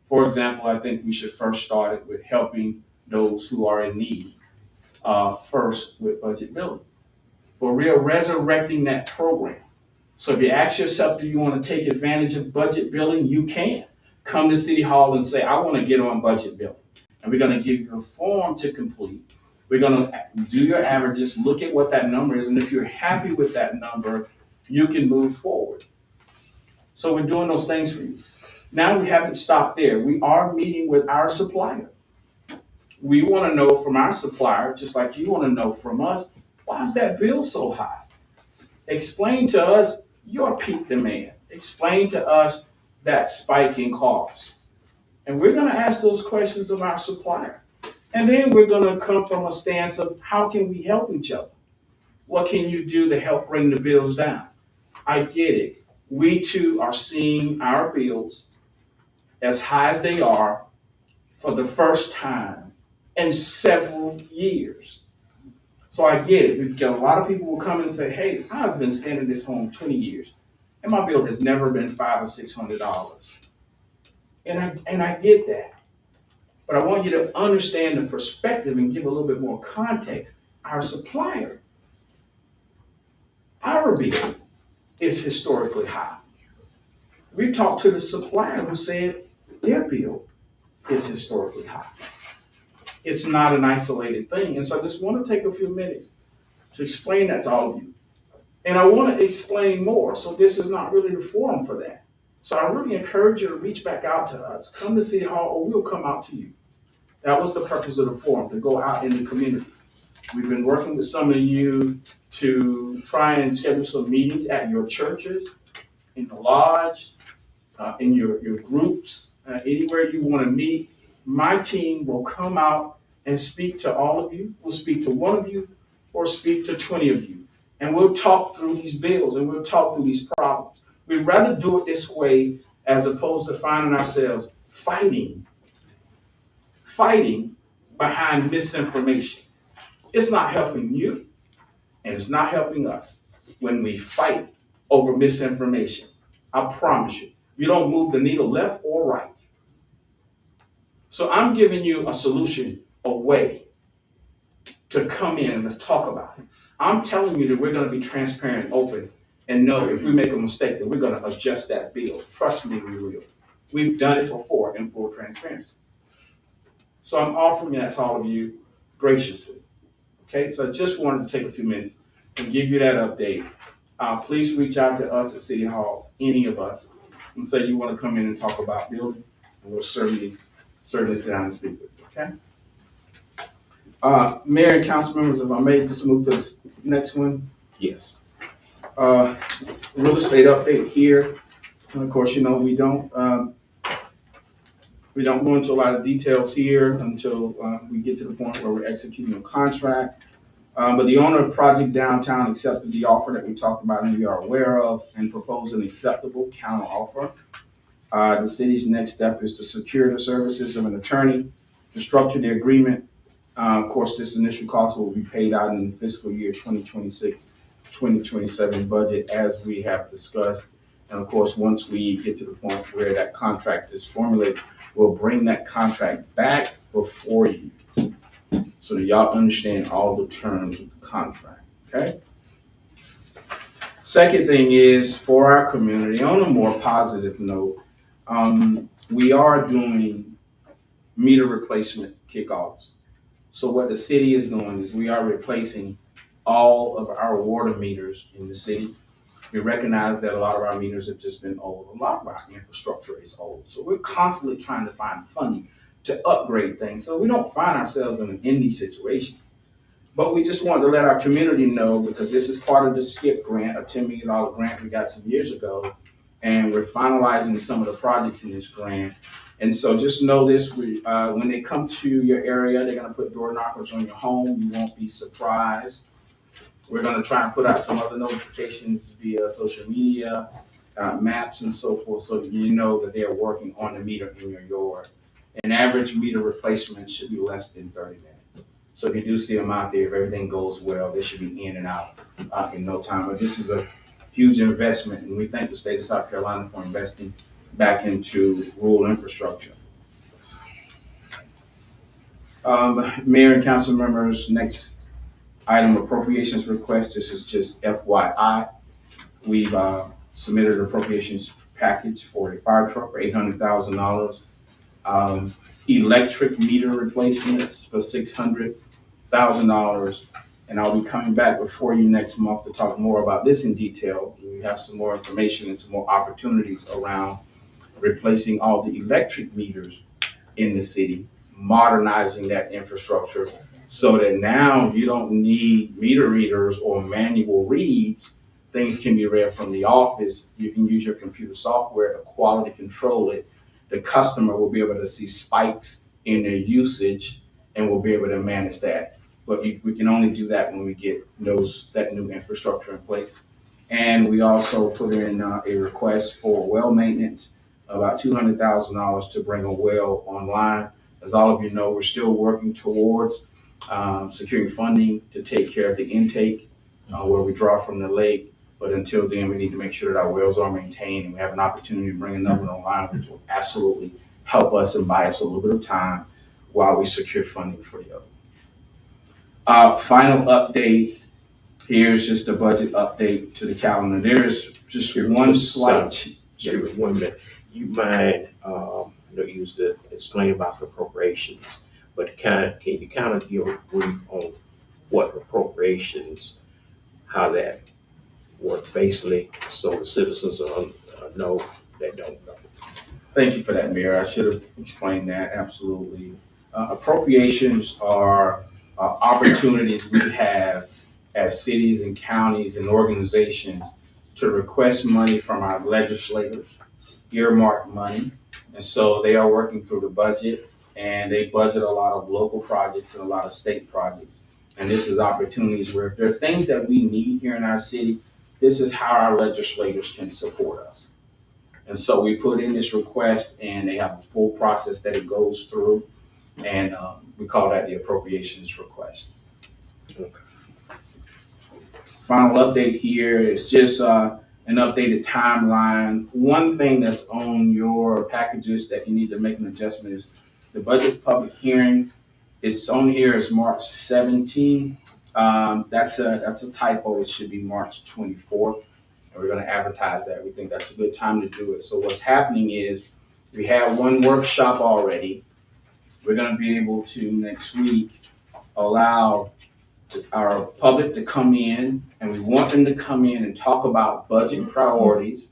For example, I think we should first start it with helping those who are in need, first with budget building. But we are resurrecting that program. So if you ask yourself, do you want to take advantage of budget billing? You can. Come to City Hall and say, I want to get on budget billing. And we're going to give you a form to complete. We're going to do your averages, look at what that number is, and if you're happy with that number, you can move forward. So we're doing those things for you. Now we haven't stopped there. We are meeting with our supplier. We want to know from our supplier, just like you want to know from us, why is that bill so high? Explain to us your peak demand. Explain to us that spike in cost. And we're going to ask those questions of our supplier. And then we're going to come from a stance of how can we help each other? What can you do to help bring the bills down? I get it. We too are seeing our bills as high as they are for the first time in several years. So I get it. We've got a lot of people who come and say, hey, I've been staying in this home 20 years and my bill has never been $500 or $600. And I get that. But I want you to understand the perspective and give a little bit more context. Our supplier, our bill is historically high. We've talked to the supplier who said their bill is historically high. It's not an isolated thing. And so I just want to take a few minutes to explain that to all of you. And I want to explain more. So this is not really the forum for that. So I really encourage you to reach back out to us. Come to City Hall or we'll come out to you. That was the purpose of the forum, to go out in the community. We've been working with some of you to try and schedule some meetings at your churches, in the lodge, in your groups, anywhere you want to meet. My team will come out and speak to all of you. We'll speak to one of you or speak to 20 of you. And we'll talk through these bills and we'll talk through these problems. We'd rather do it this way as opposed to finding ourselves fighting behind misinformation. It's not helping you and it's not helping us when we fight over misinformation. I promise you, you don't move the needle left or right. So I'm giving you a solution, a way to come in and let's talk about it. I'm telling you that we're going to be transparent and open and know if we make a mistake that we're going to adjust that bill. Trust me, we will. We've done it before in full transparency. So I'm offering that to all of you graciously. Okay, so I just wanted to take a few minutes and give you that update. Please reach out to us at City Hall, any of us, and say you want to come in and talk about building, and we'll certainly sit down and speak with you, okay? Mayor and council members, if I may just move to this next one. Yes. Real estate update here. And of course, you know, we don't go into a lot of details here until we get to the point where we're executing a contract. But the owner of Project Downtown accepted the offer that we talked about and we are aware of and proposed an acceptable counter offer. The city's next step is to secure the services of an attorney to structure the agreement. Of course, this initial cost will be paid out in the fiscal year 2026, 2027 budget as we have discussed. And of course, once we get to the point where that contract is formulated, we'll bring that contract back before you so that y'all understand all the terms of the contract, okay? Second thing is for our community, on a more positive note, we are doing meter replacement kickoffs. So what the city is doing is we are replacing all of our water meters in the city. We recognize that a lot of our meters have just been old. A lot of our infrastructure is old. So we're constantly trying to find funding to upgrade things so we don't find ourselves in an indie situation. But we just wanted to let our community know, because this is part of the SKIP grant, a $10 million grant we got some years ago, and we're finalizing some of the projects in this grant. And so just know this, when they come to your area, they're gonna put door knockers on your home. You won't be surprised. We're gonna try and put out some other notifications via social media, maps and so forth, so that you know that they are working on the meter in your yard. An average meter replacement should be less than 30 minutes. So if you do see them out there, if everything goes well, they should be in and out in no time. But this is a huge investment, and we thank the state of South Carolina for investing back into rural infrastructure. Mayor and council members, next item, appropriations request. This is just FYI. We've submitted an appropriations package for a fire truck for $800,000. Electric meter replacements for $600,000. And I'll be coming back before you next month to talk more about this in detail. We have some more information and some more opportunities around replacing all the electric meters in the city, modernizing that infrastructure so that now you don't need meter readers or manual reads. Things can be read from the office. You can use your computer software to quality control it. The customer will be able to see spikes in their usage and will be able to manage that. But we can only do that when we get that new infrastructure in place. And we also put in a request for well maintenance, about $200,000 to bring a well online. As all of you know, we're still working towards securing funding to take care of the intake where we draw from the lake. But until then, we need to make sure that our wells are maintained, and we have an opportunity to bring another one online, which will absolutely help us and buy us a little bit of time while we secure funding for the other. Final update. Here's just a budget update to the calendar. There is just one slight. Excuse me, 1 minute. You mind, you used to explain about the appropriations, but can you kind of give a brief on what appropriations, how that work basically, so the citizens know that don't know? Thank you for that, Mayor. I should have explained that, absolutely. Appropriations are opportunities we have as cities and counties and organizations to request money from our legislators, earmark money. And so they are working through the budget, and they budget a lot of local projects and a lot of state projects. And this is opportunities where if there are things that we need here in our city, this is how our legislators can support us. And so we put in this request, and they have a full process that it goes through, and we call that the appropriations request. Okay. Final update here is just an updated timeline. One thing that's on your packages that you need to make an adjustment is the budget public hearing. It's on here as March 17. That's a typo. It should be March 24th. And we're going to advertise that. We think that's a good time to do it. So what's happening is we have one workshop already. We're going to be able to next week allow our public to come in, and we want them to come in and talk about budget priorities.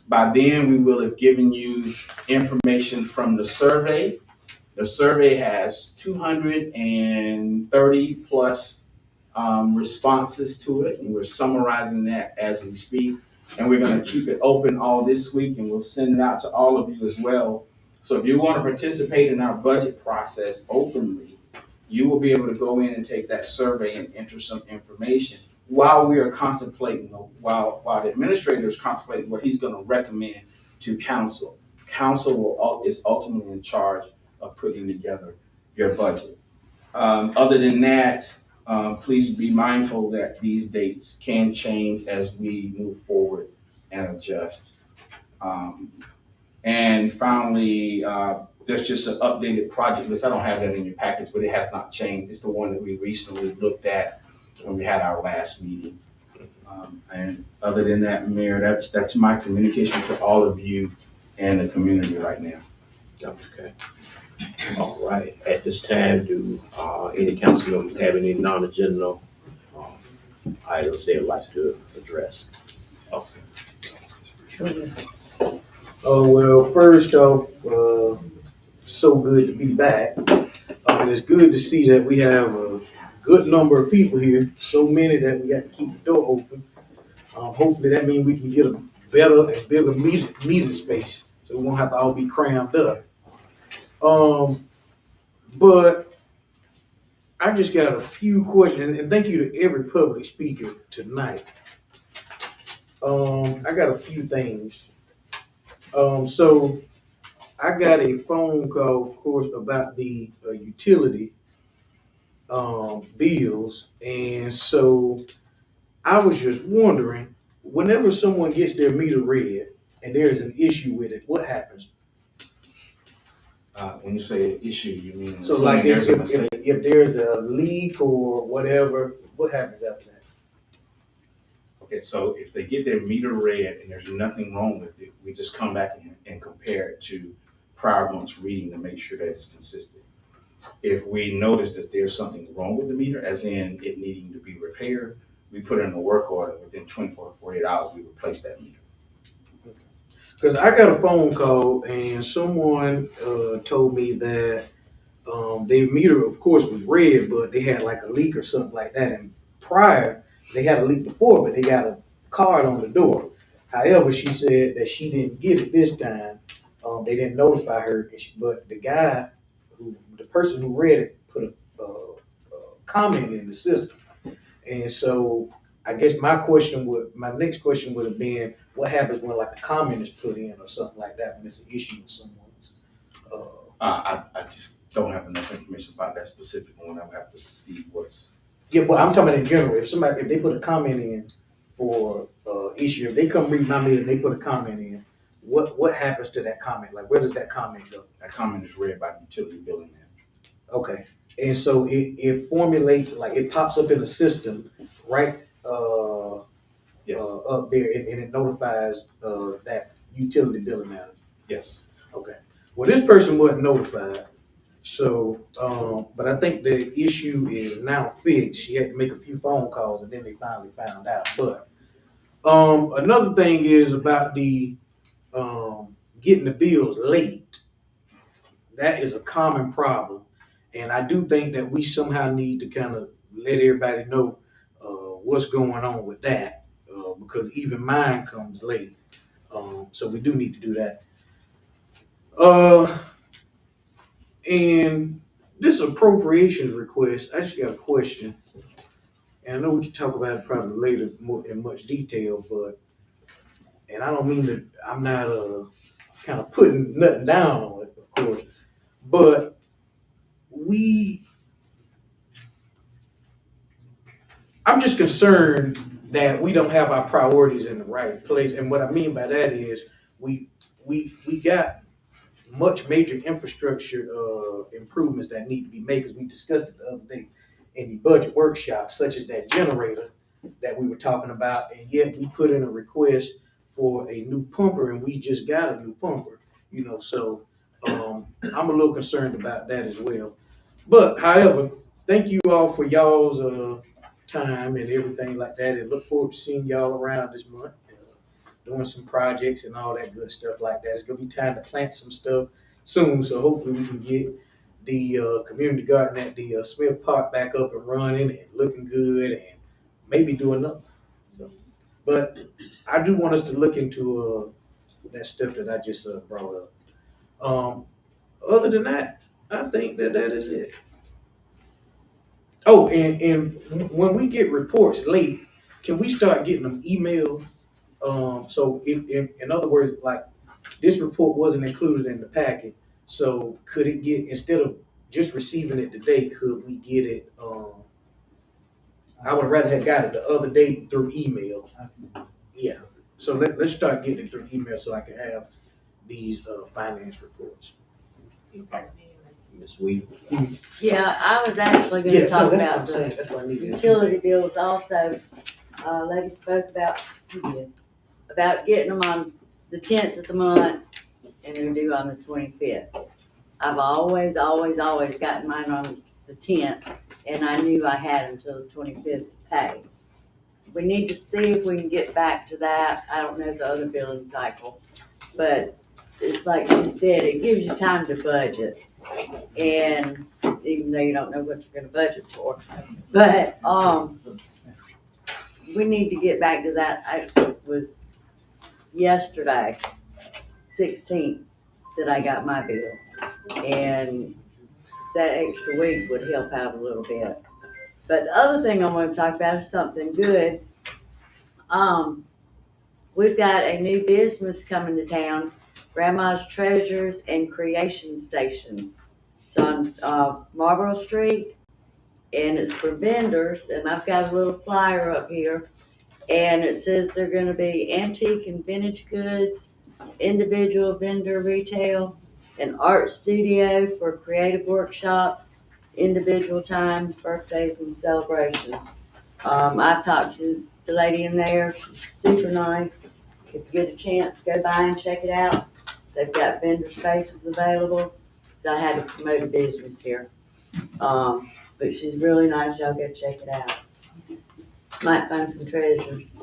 By then, we will have given you information from the survey. The survey has 230 plus responses to it, and we're summarizing that as we speak. And we're going to keep it open all this week, and we'll send it out to all of you as well. So if you want to participate in our budget process openly, you will be able to go in and take that survey and enter some information while we are contemplating, while the administrator is contemplating what he's going to recommend to council. Council is ultimately in charge of putting together your budget. Other than that, please be mindful that these dates can change as we move forward and adjust. And finally, there's just an updated project list. I don't have that in your package, but it has not changed. It's the one that we recently looked at when we had our last meeting. And other than that, Mayor, that's my communication to all of you and the community right now. Okay. All right. At this time, do any council members have any non-agenda items they'd like to address? Okay. Well, first off, so good to be back. And it's good to see that we have a good number of people here, so many that we got to keep the door open. Hopefully that means we can get a better and bigger meeting space, so we won't have to all be crammed up. But I just got a few questions, and thank you to every public speaker tonight. I got a few things. So I got a phone call, of course, about the utility bills, and so I was just wondering, whenever someone gets their meter read and there is an issue with it, what happens? When you say issue, you mean So, assuming like, there's a mistake? if there's a leak or whatever, what happens after that? Okay, so if they get their meter read and there's nothing wrong with it, we just come back and compare it to prior month's reading to make sure that it's consistent. If we notice that there's something wrong with the meter, as in it needing to be repaired, we put in a work order. Within 24 to 48 hours, we replace that meter. Because I got a phone call and someone told me that their meter, of course, was red, but they had like a leak or something like that. And prior, they had a leak before, but they got a card on the door. However, she said that she didn't get it this time. They didn't notify her, but the person who read it, put a comment in the system. And so I guess my next question would have been, what happens when like a comment is put in or something like that when it's an issue with someone's? I just don't have enough information about that specific one. I would have to see what's. Yeah, but I'm talking about in general. If they put a comment in for issue, if they come read my meter and they put a comment in, what happens to that comment? Like, where does that comment go? That comment is read by the utility billing manager. Okay, and so it formulates, like it pops up in the system, right? Yes. Up there, and it notifies that utility billing manager. Yes. Okay. Well, this person wasn't notified, so but I think the issue is now fixed. She had to make a few phone calls, and then they finally found out. But another thing is about the getting the bills late. That is a common problem, and I do think that we somehow need to kind of let everybody know what's going on with that, because even mine comes late. So we do need to do that. And this appropriations request, I actually got a question, and I know we can talk about it probably later more in much detail, but and I don't mean that I'm not kind of putting nothing down on it, of course, but I'm just concerned that we don't have our priorities in the right place, and what I mean by that is we got much major infrastructure improvements that need to be made, because we discussed it the other day in the budget workshop, such as that generator that we were talking about, and yet we put in a request for a new pumper, and we just got a new pumper, so I'm a little concerned about that as well. But however, thank you all for y'all's time and everything like that, and look forward to seeing y'all around this month, doing some projects and all that good stuff like that. It's gonna be time to plant some stuff soon, so hopefully we can get the community garden at the Smith Park back up and running and looking good, and maybe do another. So, but I do want us to look into that stuff that I just brought up. Other than that, I think that is it. Oh, and when we get reports late, can we start getting them emailed? So in other words, like this report wasn't included in the packet, so could it get, instead of just receiving it today, could we get it? I would rather have got it the other day through email. Yeah. So let's start getting it through email so I can have these finance reports. Ms. Weaver. Yeah, I was actually going to talk about the utility bills also. Lady spoke about getting them on the 10th of the month, and they're due on the 25th. I've always gotten mine on the 10th, and I knew I had until the 25th to pay. We need to see if we can get back to that. I don't know the other billing cycle, but it's like you said, it gives you time to budget. And even though you don't know what you're gonna budget for, but we need to get back to that. It was yesterday, 16th, that I got my bill, and that extra week would help out a little bit. But the other thing I want to talk about is something good. We've got a new business coming to town, Grandma's Treasures and Creation Station. It's on Marlboro Street, and it's for vendors, and I've got a little flyer up here, and it says they're gonna be antique and vintage goods, individual vendor retail, an art studio for creative workshops, individual time, birthdays and celebrations. I've talked to the lady in there, she's super nice. If you get a chance, go by and check it out. They've got vendor spaces available, so I had to promote a business here. But she's really nice, y'all go check it out. Might find some treasures.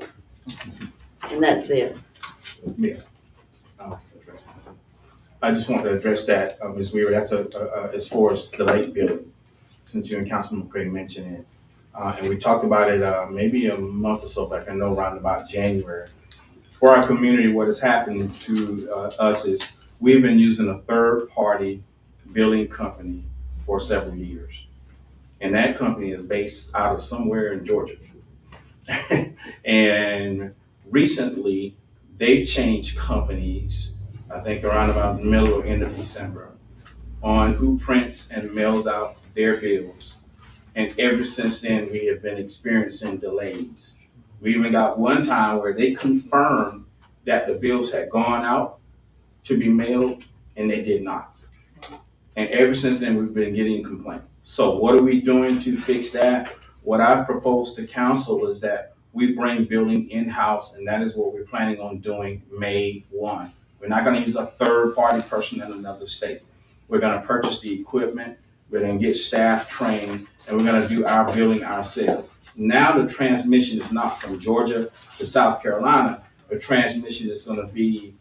And that's it. Yeah. I just want to address that, Ms. Weaver. That's as far as the lake building, since you and Councilman Craig mentioned it. And we talked about it maybe a month or so back, I know around about January. For our community, what has happened to us is we've been using a third-party building company for several years. And that company is based out of somewhere in Georgia. And recently, they changed companies, I think around about the middle or end of December, on who prints and mails out their bills. And ever since then, we have been experiencing delays. We even got one time where they confirmed that the bills had gone out to be mailed, and they did not. And ever since then, we've been getting complaints. So what are we doing to fix that? What I've proposed to council is that we bring billing in-house, and that is what we're planning on doing May 1. We're not gonna use a third-party person in another state. We're gonna purchase the equipment, we're gonna get staff trained, and we're gonna do our billing ourselves. Now the transmission is not from Georgia to South Carolina. The transmission is gonna be,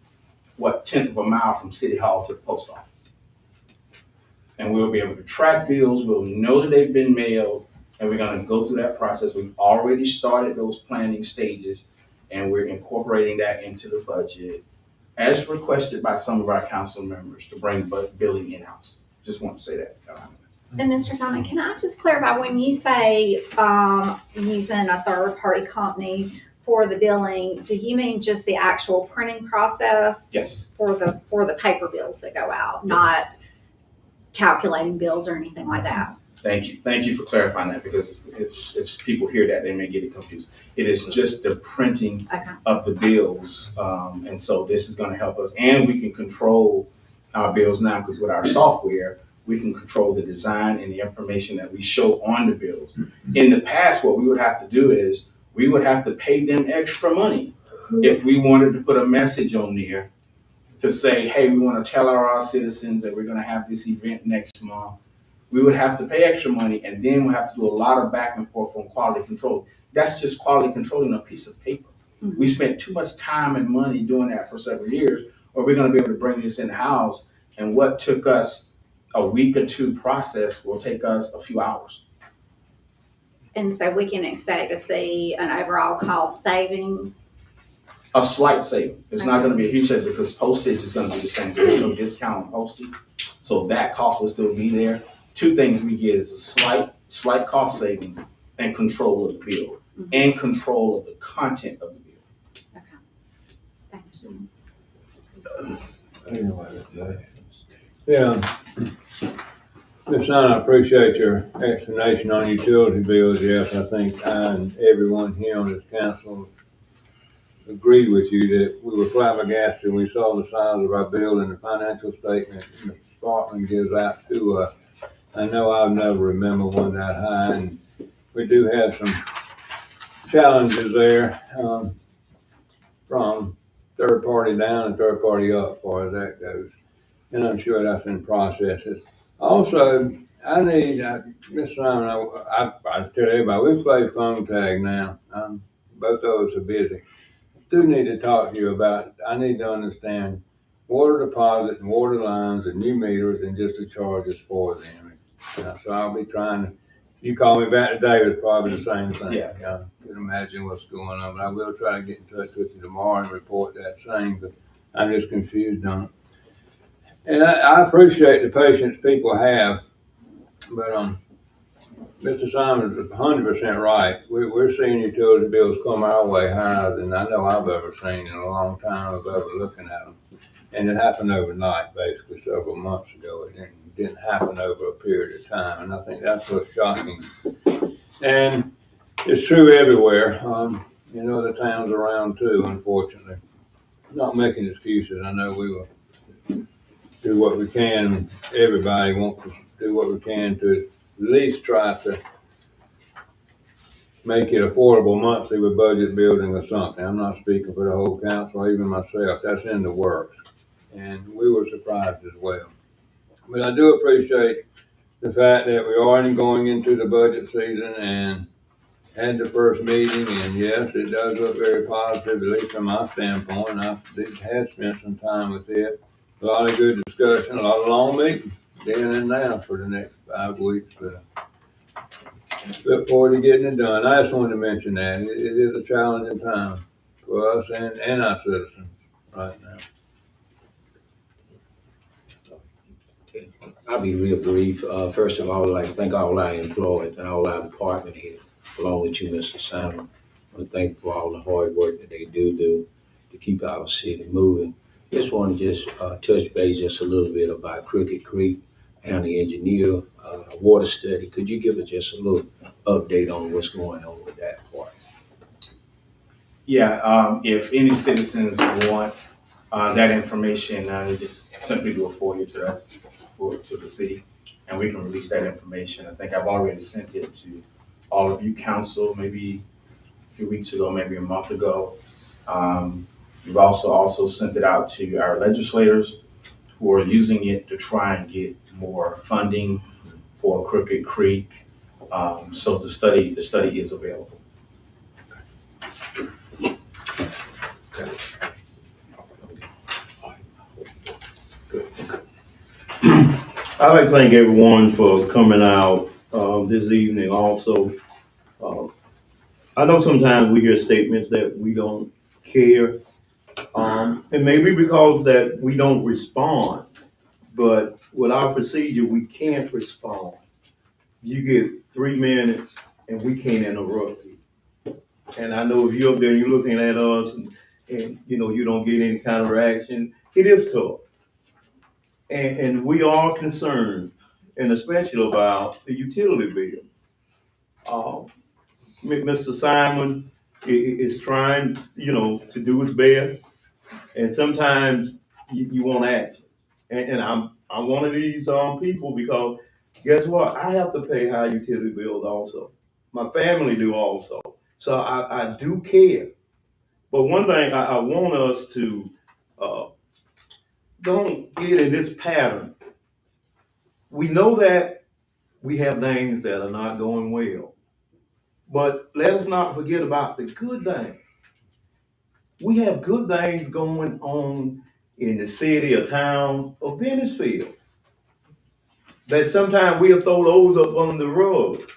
1/10 of a mile from City Hall to the post office. And we'll be able to track bills, we'll know that they've been mailed, and we're gonna go through that process. We've already started those planning stages, and we're incorporating that into the budget as requested by some of our council members to bring billing in-house. Just want to say that. And Mr. Simon, can I just clarify, when you say using a third-party company for the billing, do you mean just the actual printing process? Yes. For the paper bills that go out, not calculating bills or anything like that? Thank you. Thank you for clarifying that, because if people hear that, they may get it confused. It is just the printing of the bills. And so this is going to help us, and we can control our bills now, because with our software, we can control the design and the information that we show on the bills. In the past, what we would have to do is we would have to pay them extra money if we wanted to put a message on there to say, hey, we want to tell our citizens that we're going to have this event next month. We would have to pay extra money, and then we'll have to do a lot of back and forth on quality control. That's just quality controlling a piece of paper. Mm-hmm. We spent too much time and money doing that for several years, or we're going to be able to bring this in-house, and what took us a week or two process will take us a few hours. And so we can expect to see an overall cost savings? A slight saving. It's not going to be a huge saving, because postage is going to be the same. There's no discount on postage. So that cost will still be there. Two things we get is a slight cost savings and control of the bill, and control of the content of the bill. Okay. Thank you. Yeah. Ms. Son, I appreciate your explanation on utility bills. Yes, I think I and everyone here on this council agree with you that we were flabbergasted when we saw the size of our bill in the financial statement Mr. Sparkman gives out to us. I know I've never remembered one that high, and we do have some challenges there from third party down and third party up as far as that goes. And I'm sure that's in processes. Also, I need, Mr. Simon, I tell everybody, we play phone tag now. Both of us are busy. I do need to talk to you about, I need to understand water deposit and water lines and new meters and just the charges for them. So I'll be trying to, you call me back today, it's probably the same thing. Yeah. I can imagine what's going on, but I will try to get in touch with you tomorrow and report that same, but I'm just confused on it. And I appreciate the patience people have, but Mr. Simon's 100% right. We're seeing utility bills come our way higher than I know I've ever seen in a long time of ever looking at them. And it happened overnight, basically several months ago. It didn't happen over a period of time, and I think that's what's shocking And it's true everywhere. In other towns around too, unfortunately. Not making excuses. I know we will do what we can. Everybody wants to do what we can to at least try to make it affordable monthly with budget building or something. I'm not speaking for the whole council, or even myself. That's in the works. And we were surprised as well. But I do appreciate the fact that we are going into the budget season and had the first meeting, and yes, it does look very positive, at least from my standpoint. I had spent some time with it. A lot of good discussion, a lot of long meetings, then and now for the next 5 weeks. But look forward to getting it done. I just wanted to mention that. It is a challenging time for us and our citizens right now. I'll be real brief. First of all, I'd like to thank all our employees and all our department heads, along with you, Mr. Simon. I want to thank for all the hard work that they do to keep our city moving. Just want to touch base just a little bit about Crooked Creek and the engineer water study. Could you give us just a little update on what's going on with that part? Yeah, if any citizens want that information, they just simply do a FOIA to us, to the city, and we can release that information. I think I've already sent it to all of you council, maybe a few weeks ago, maybe a month ago. We've also sent it out to our legislators who are using it to try and get more funding for Crooked Creek. So the study is available. I'd like to thank everyone for coming out this evening also. I know sometimes we hear statements that we don't care, and maybe because that we don't respond, but with our procedure, we can't respond. You get 3 minutes and we can't interrupt you. And I know if you're up there and you're looking at us and you don't get any kind of reaction, it is tough. And we are concerned, and especially about the utility bill. Mr. Simon is trying, to do his best, and sometimes you want action. And I'm one of these people because guess what? I have to pay high utility bills also. My family do also. So I do care. But one thing I want us to don't get in this pattern. We know that we have things that are not going well. But let us not forget about the good things. We have good things going on in the city or town of Bennettsville that sometimes we'll throw those up on the rug.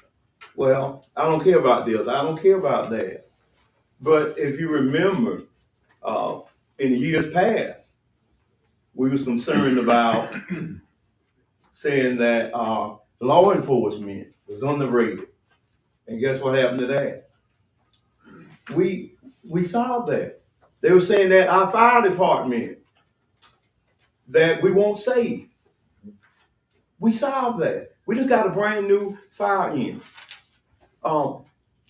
Well, I don't care about this. I don't care about that. But if you remember, in the years past, we was concerned about saying that law enforcement was underrated. And guess what happened to that? We solved that. They were saying that our fire department that we won't save. We solved that. We just got a brand new fire engine.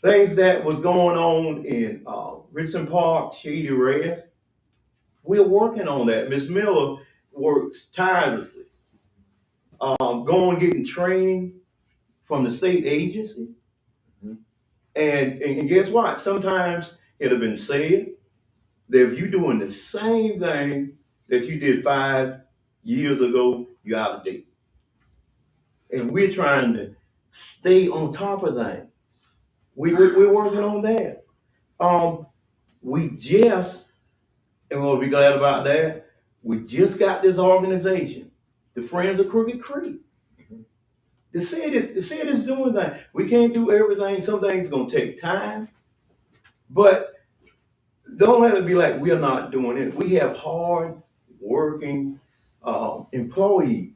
Things that was going on in Richmond Park, Shady Rest, we're working on that. Miss Miller works tirelessly. Going getting training from the state agency. And guess what? Sometimes it'll been said that if you're doing the same thing that you did 5 years ago, you're out of date. And we're trying to stay on top of things. We're working on that. We just, and we'll be glad about that, we just got this organization, the Friends of Crooked Creek. The city is doing that. We can't do everything. Some things gonna take time, but don't let it be like we're not doing it. We have hard working employees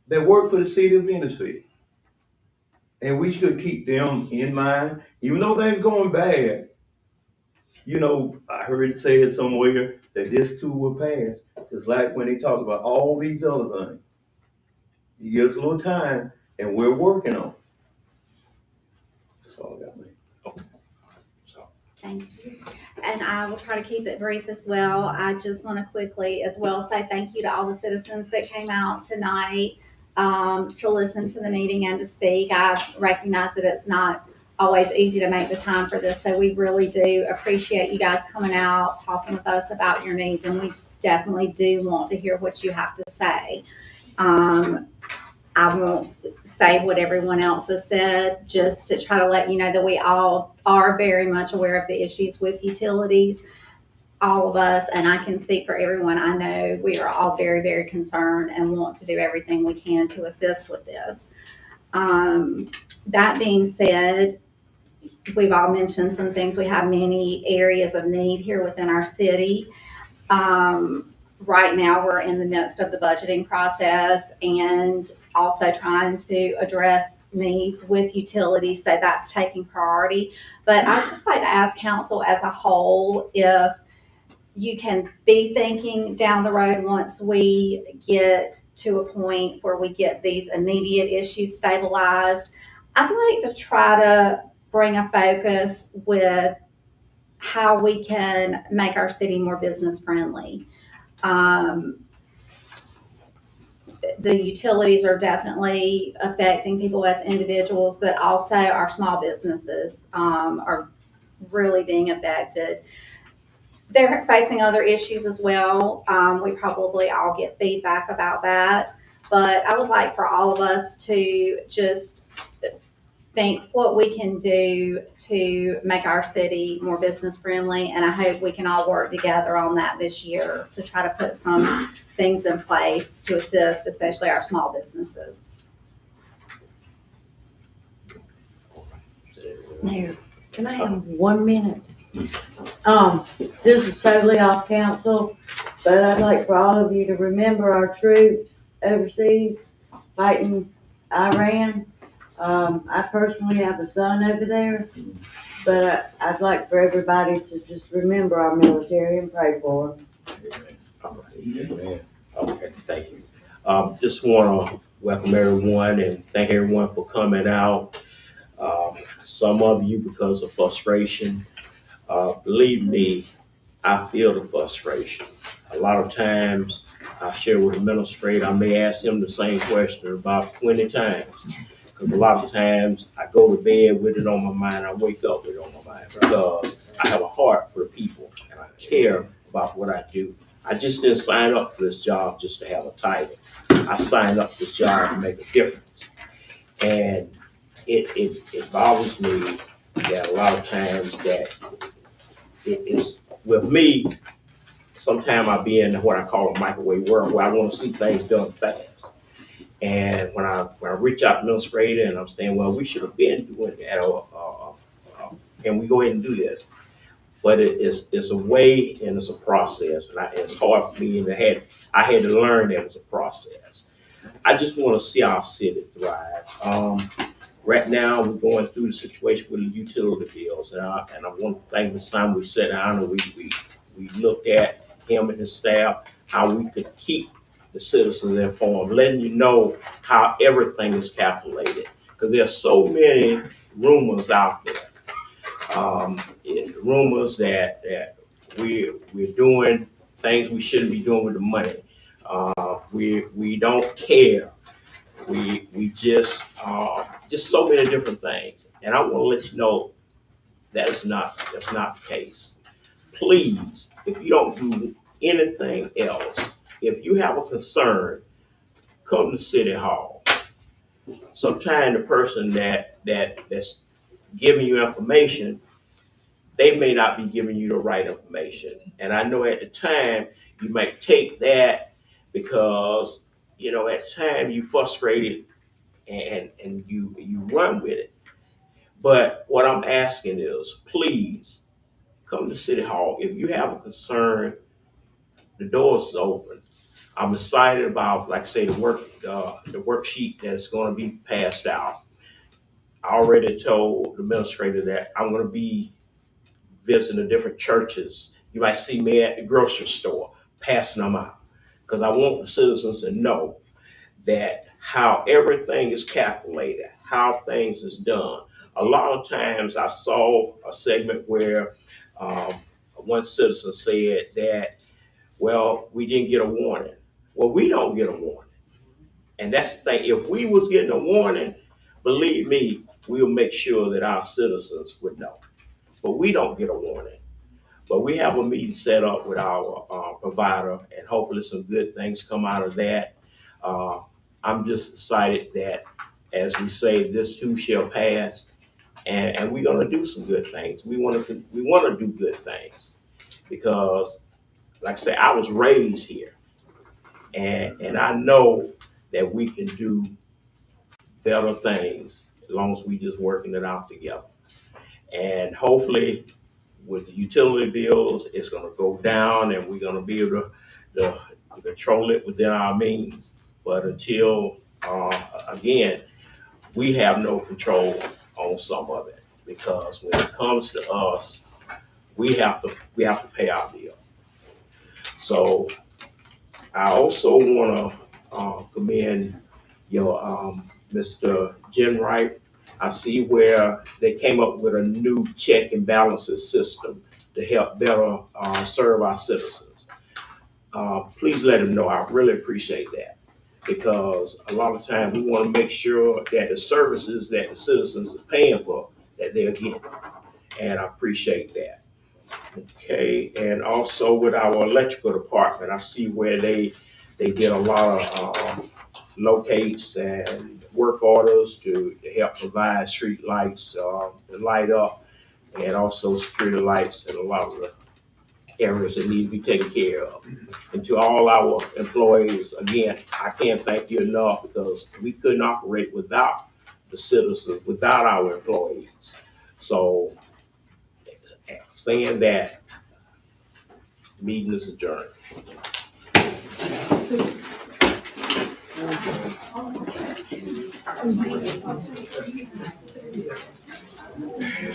that work for the city of Bennettsville. And we should keep them in mind, even though things going bad. I heard it said somewhere that this too will pass. It's like when they talk about all these other things. You give us a little time, and we're working on it. That's all I got. Okay. So, Thank you. And I will try to keep it brief as well. I just want to quickly as well say thank you to all the citizens that came out tonight to listen to the meeting and to speak. I recognize that it's not always easy to make the time for this, so we really do appreciate you guys coming out, talking with us about your needs, and we definitely do want to hear what you have to say. I won't say what everyone else has said, just to try to let you know that we all are very much aware of the issues with utilities, all of us, and I can speak for everyone. I know we are all very, very concerned and want to do everything we can to assist with this. That being said, we've all mentioned some things. We have many areas of need here within our city. Right now, we're in the midst of the budgeting process and also trying to address needs with utilities, so that's taking priority. But I'd just like to ask council as a whole if you can be thinking down the road once we get to a point where we get these immediate issues stabilized. I'd like to try to bring a focus with how we can make our city more business friendly. The utilities are definitely affecting people as individuals, but also our small businesses are really being affected. They're facing other issues as well. We probably all get feedback about that, but I would like for all of us to just think what we can do to make our city more business friendly, and I hope we can all work together on that this year to try to put some things in place to assist, especially our small businesses. Mayor, can I have 1 minute? This is totally off council, but I'd like for all of you to remember our troops overseas fighting Iran. I personally have a son over there, but I'd like for everybody to just remember our military and pray for them. all right. Amen. Okay, thank you. Just want to welcome everyone and thank everyone for coming out. Some of you, because of frustration, believe me, I feel the frustration. A lot of times I share with the administrator, I may ask him the same question about 20 times. Because a lot of times I go to bed with it on my mind, I wake up with it on my mind because I have a heart for the people and I care about what I do. I just didn't sign up for this job just to have a title. I signed up for this job to make a difference. And it bothers me that a lot of times that it's with me, sometimes I be in what I call a microwave world where I want to see things done fast. And when I reach out to administrator and I'm saying, well, we should have been doing that, can we go ahead and do this? But it's a way and it's a process, and it's hard for me. And I had to learn that it's a process. I just want to see our city thrive. Right now, we're going through the situation with the utility bills, and I want to thank Ms. Simon. We sat down and we looked at him and his staff, how we could keep the citizens informed, letting you know how everything is calculated. Because there's so many rumors out there. Rumors that we're doing things we shouldn't be doing with the money. We don't care. We just so many different things. And I want to let you know that's not the case. Please, if you don't do anything else, if you have a concern, come to City Hall. Sometimes the person that's giving you information, they may not be giving you the right information. And I know at the time you might take that because, you know, at the time you frustrated and you run with it. But what I'm asking is, please come to City Hall. If you have a concern, the doors is open. I'm excited about, like I say, the worksheet that's going to be passed out. I already told the administrator that I'm going to be visiting the different churches. You might see me at the grocery store passing them out because I want the citizens to know that how everything is calculated, how things is done. a lot of times I saw a segment where one citizen said that, well, we didn't get a warning. Well, we don't get a warning. And that's the thing. If we was getting a warning, believe me, we'll make sure that our citizens would know. But we don't get a warning. But we have a meeting set up with our provider, and hopefully some good things come out of that. I'm just excited that, as we say, this too shall pass, and we're gonna do some good things. We want to do good things because, like I say, I was raised here, and I know that we can do better things as long as we just working it out together. And hopefully, with the utility bills, it's gonna go down, and we're gonna be able to control it within our means. But until, again, we have no control on some of it, because when it comes to us, we have to pay our bill. So I also want to commend your Mr. Jenright. I see where they came up with a new check and balances system to help better serve our citizens. Please let him know. I really appreciate that, because a lot of times we want to make sure that the services that the citizens are paying for, that they're getting. And I appreciate that. Okay, and also with our electrical department, I see where they did a lot of locates and work orders to help provide street lights to light up, and also security lights in a lot of the areas that need to be taken care of. And to all our employees, again, I can't thank you enough, because we couldn't operate without the citizens, without our employees. So, saying that, meeting is adjourned.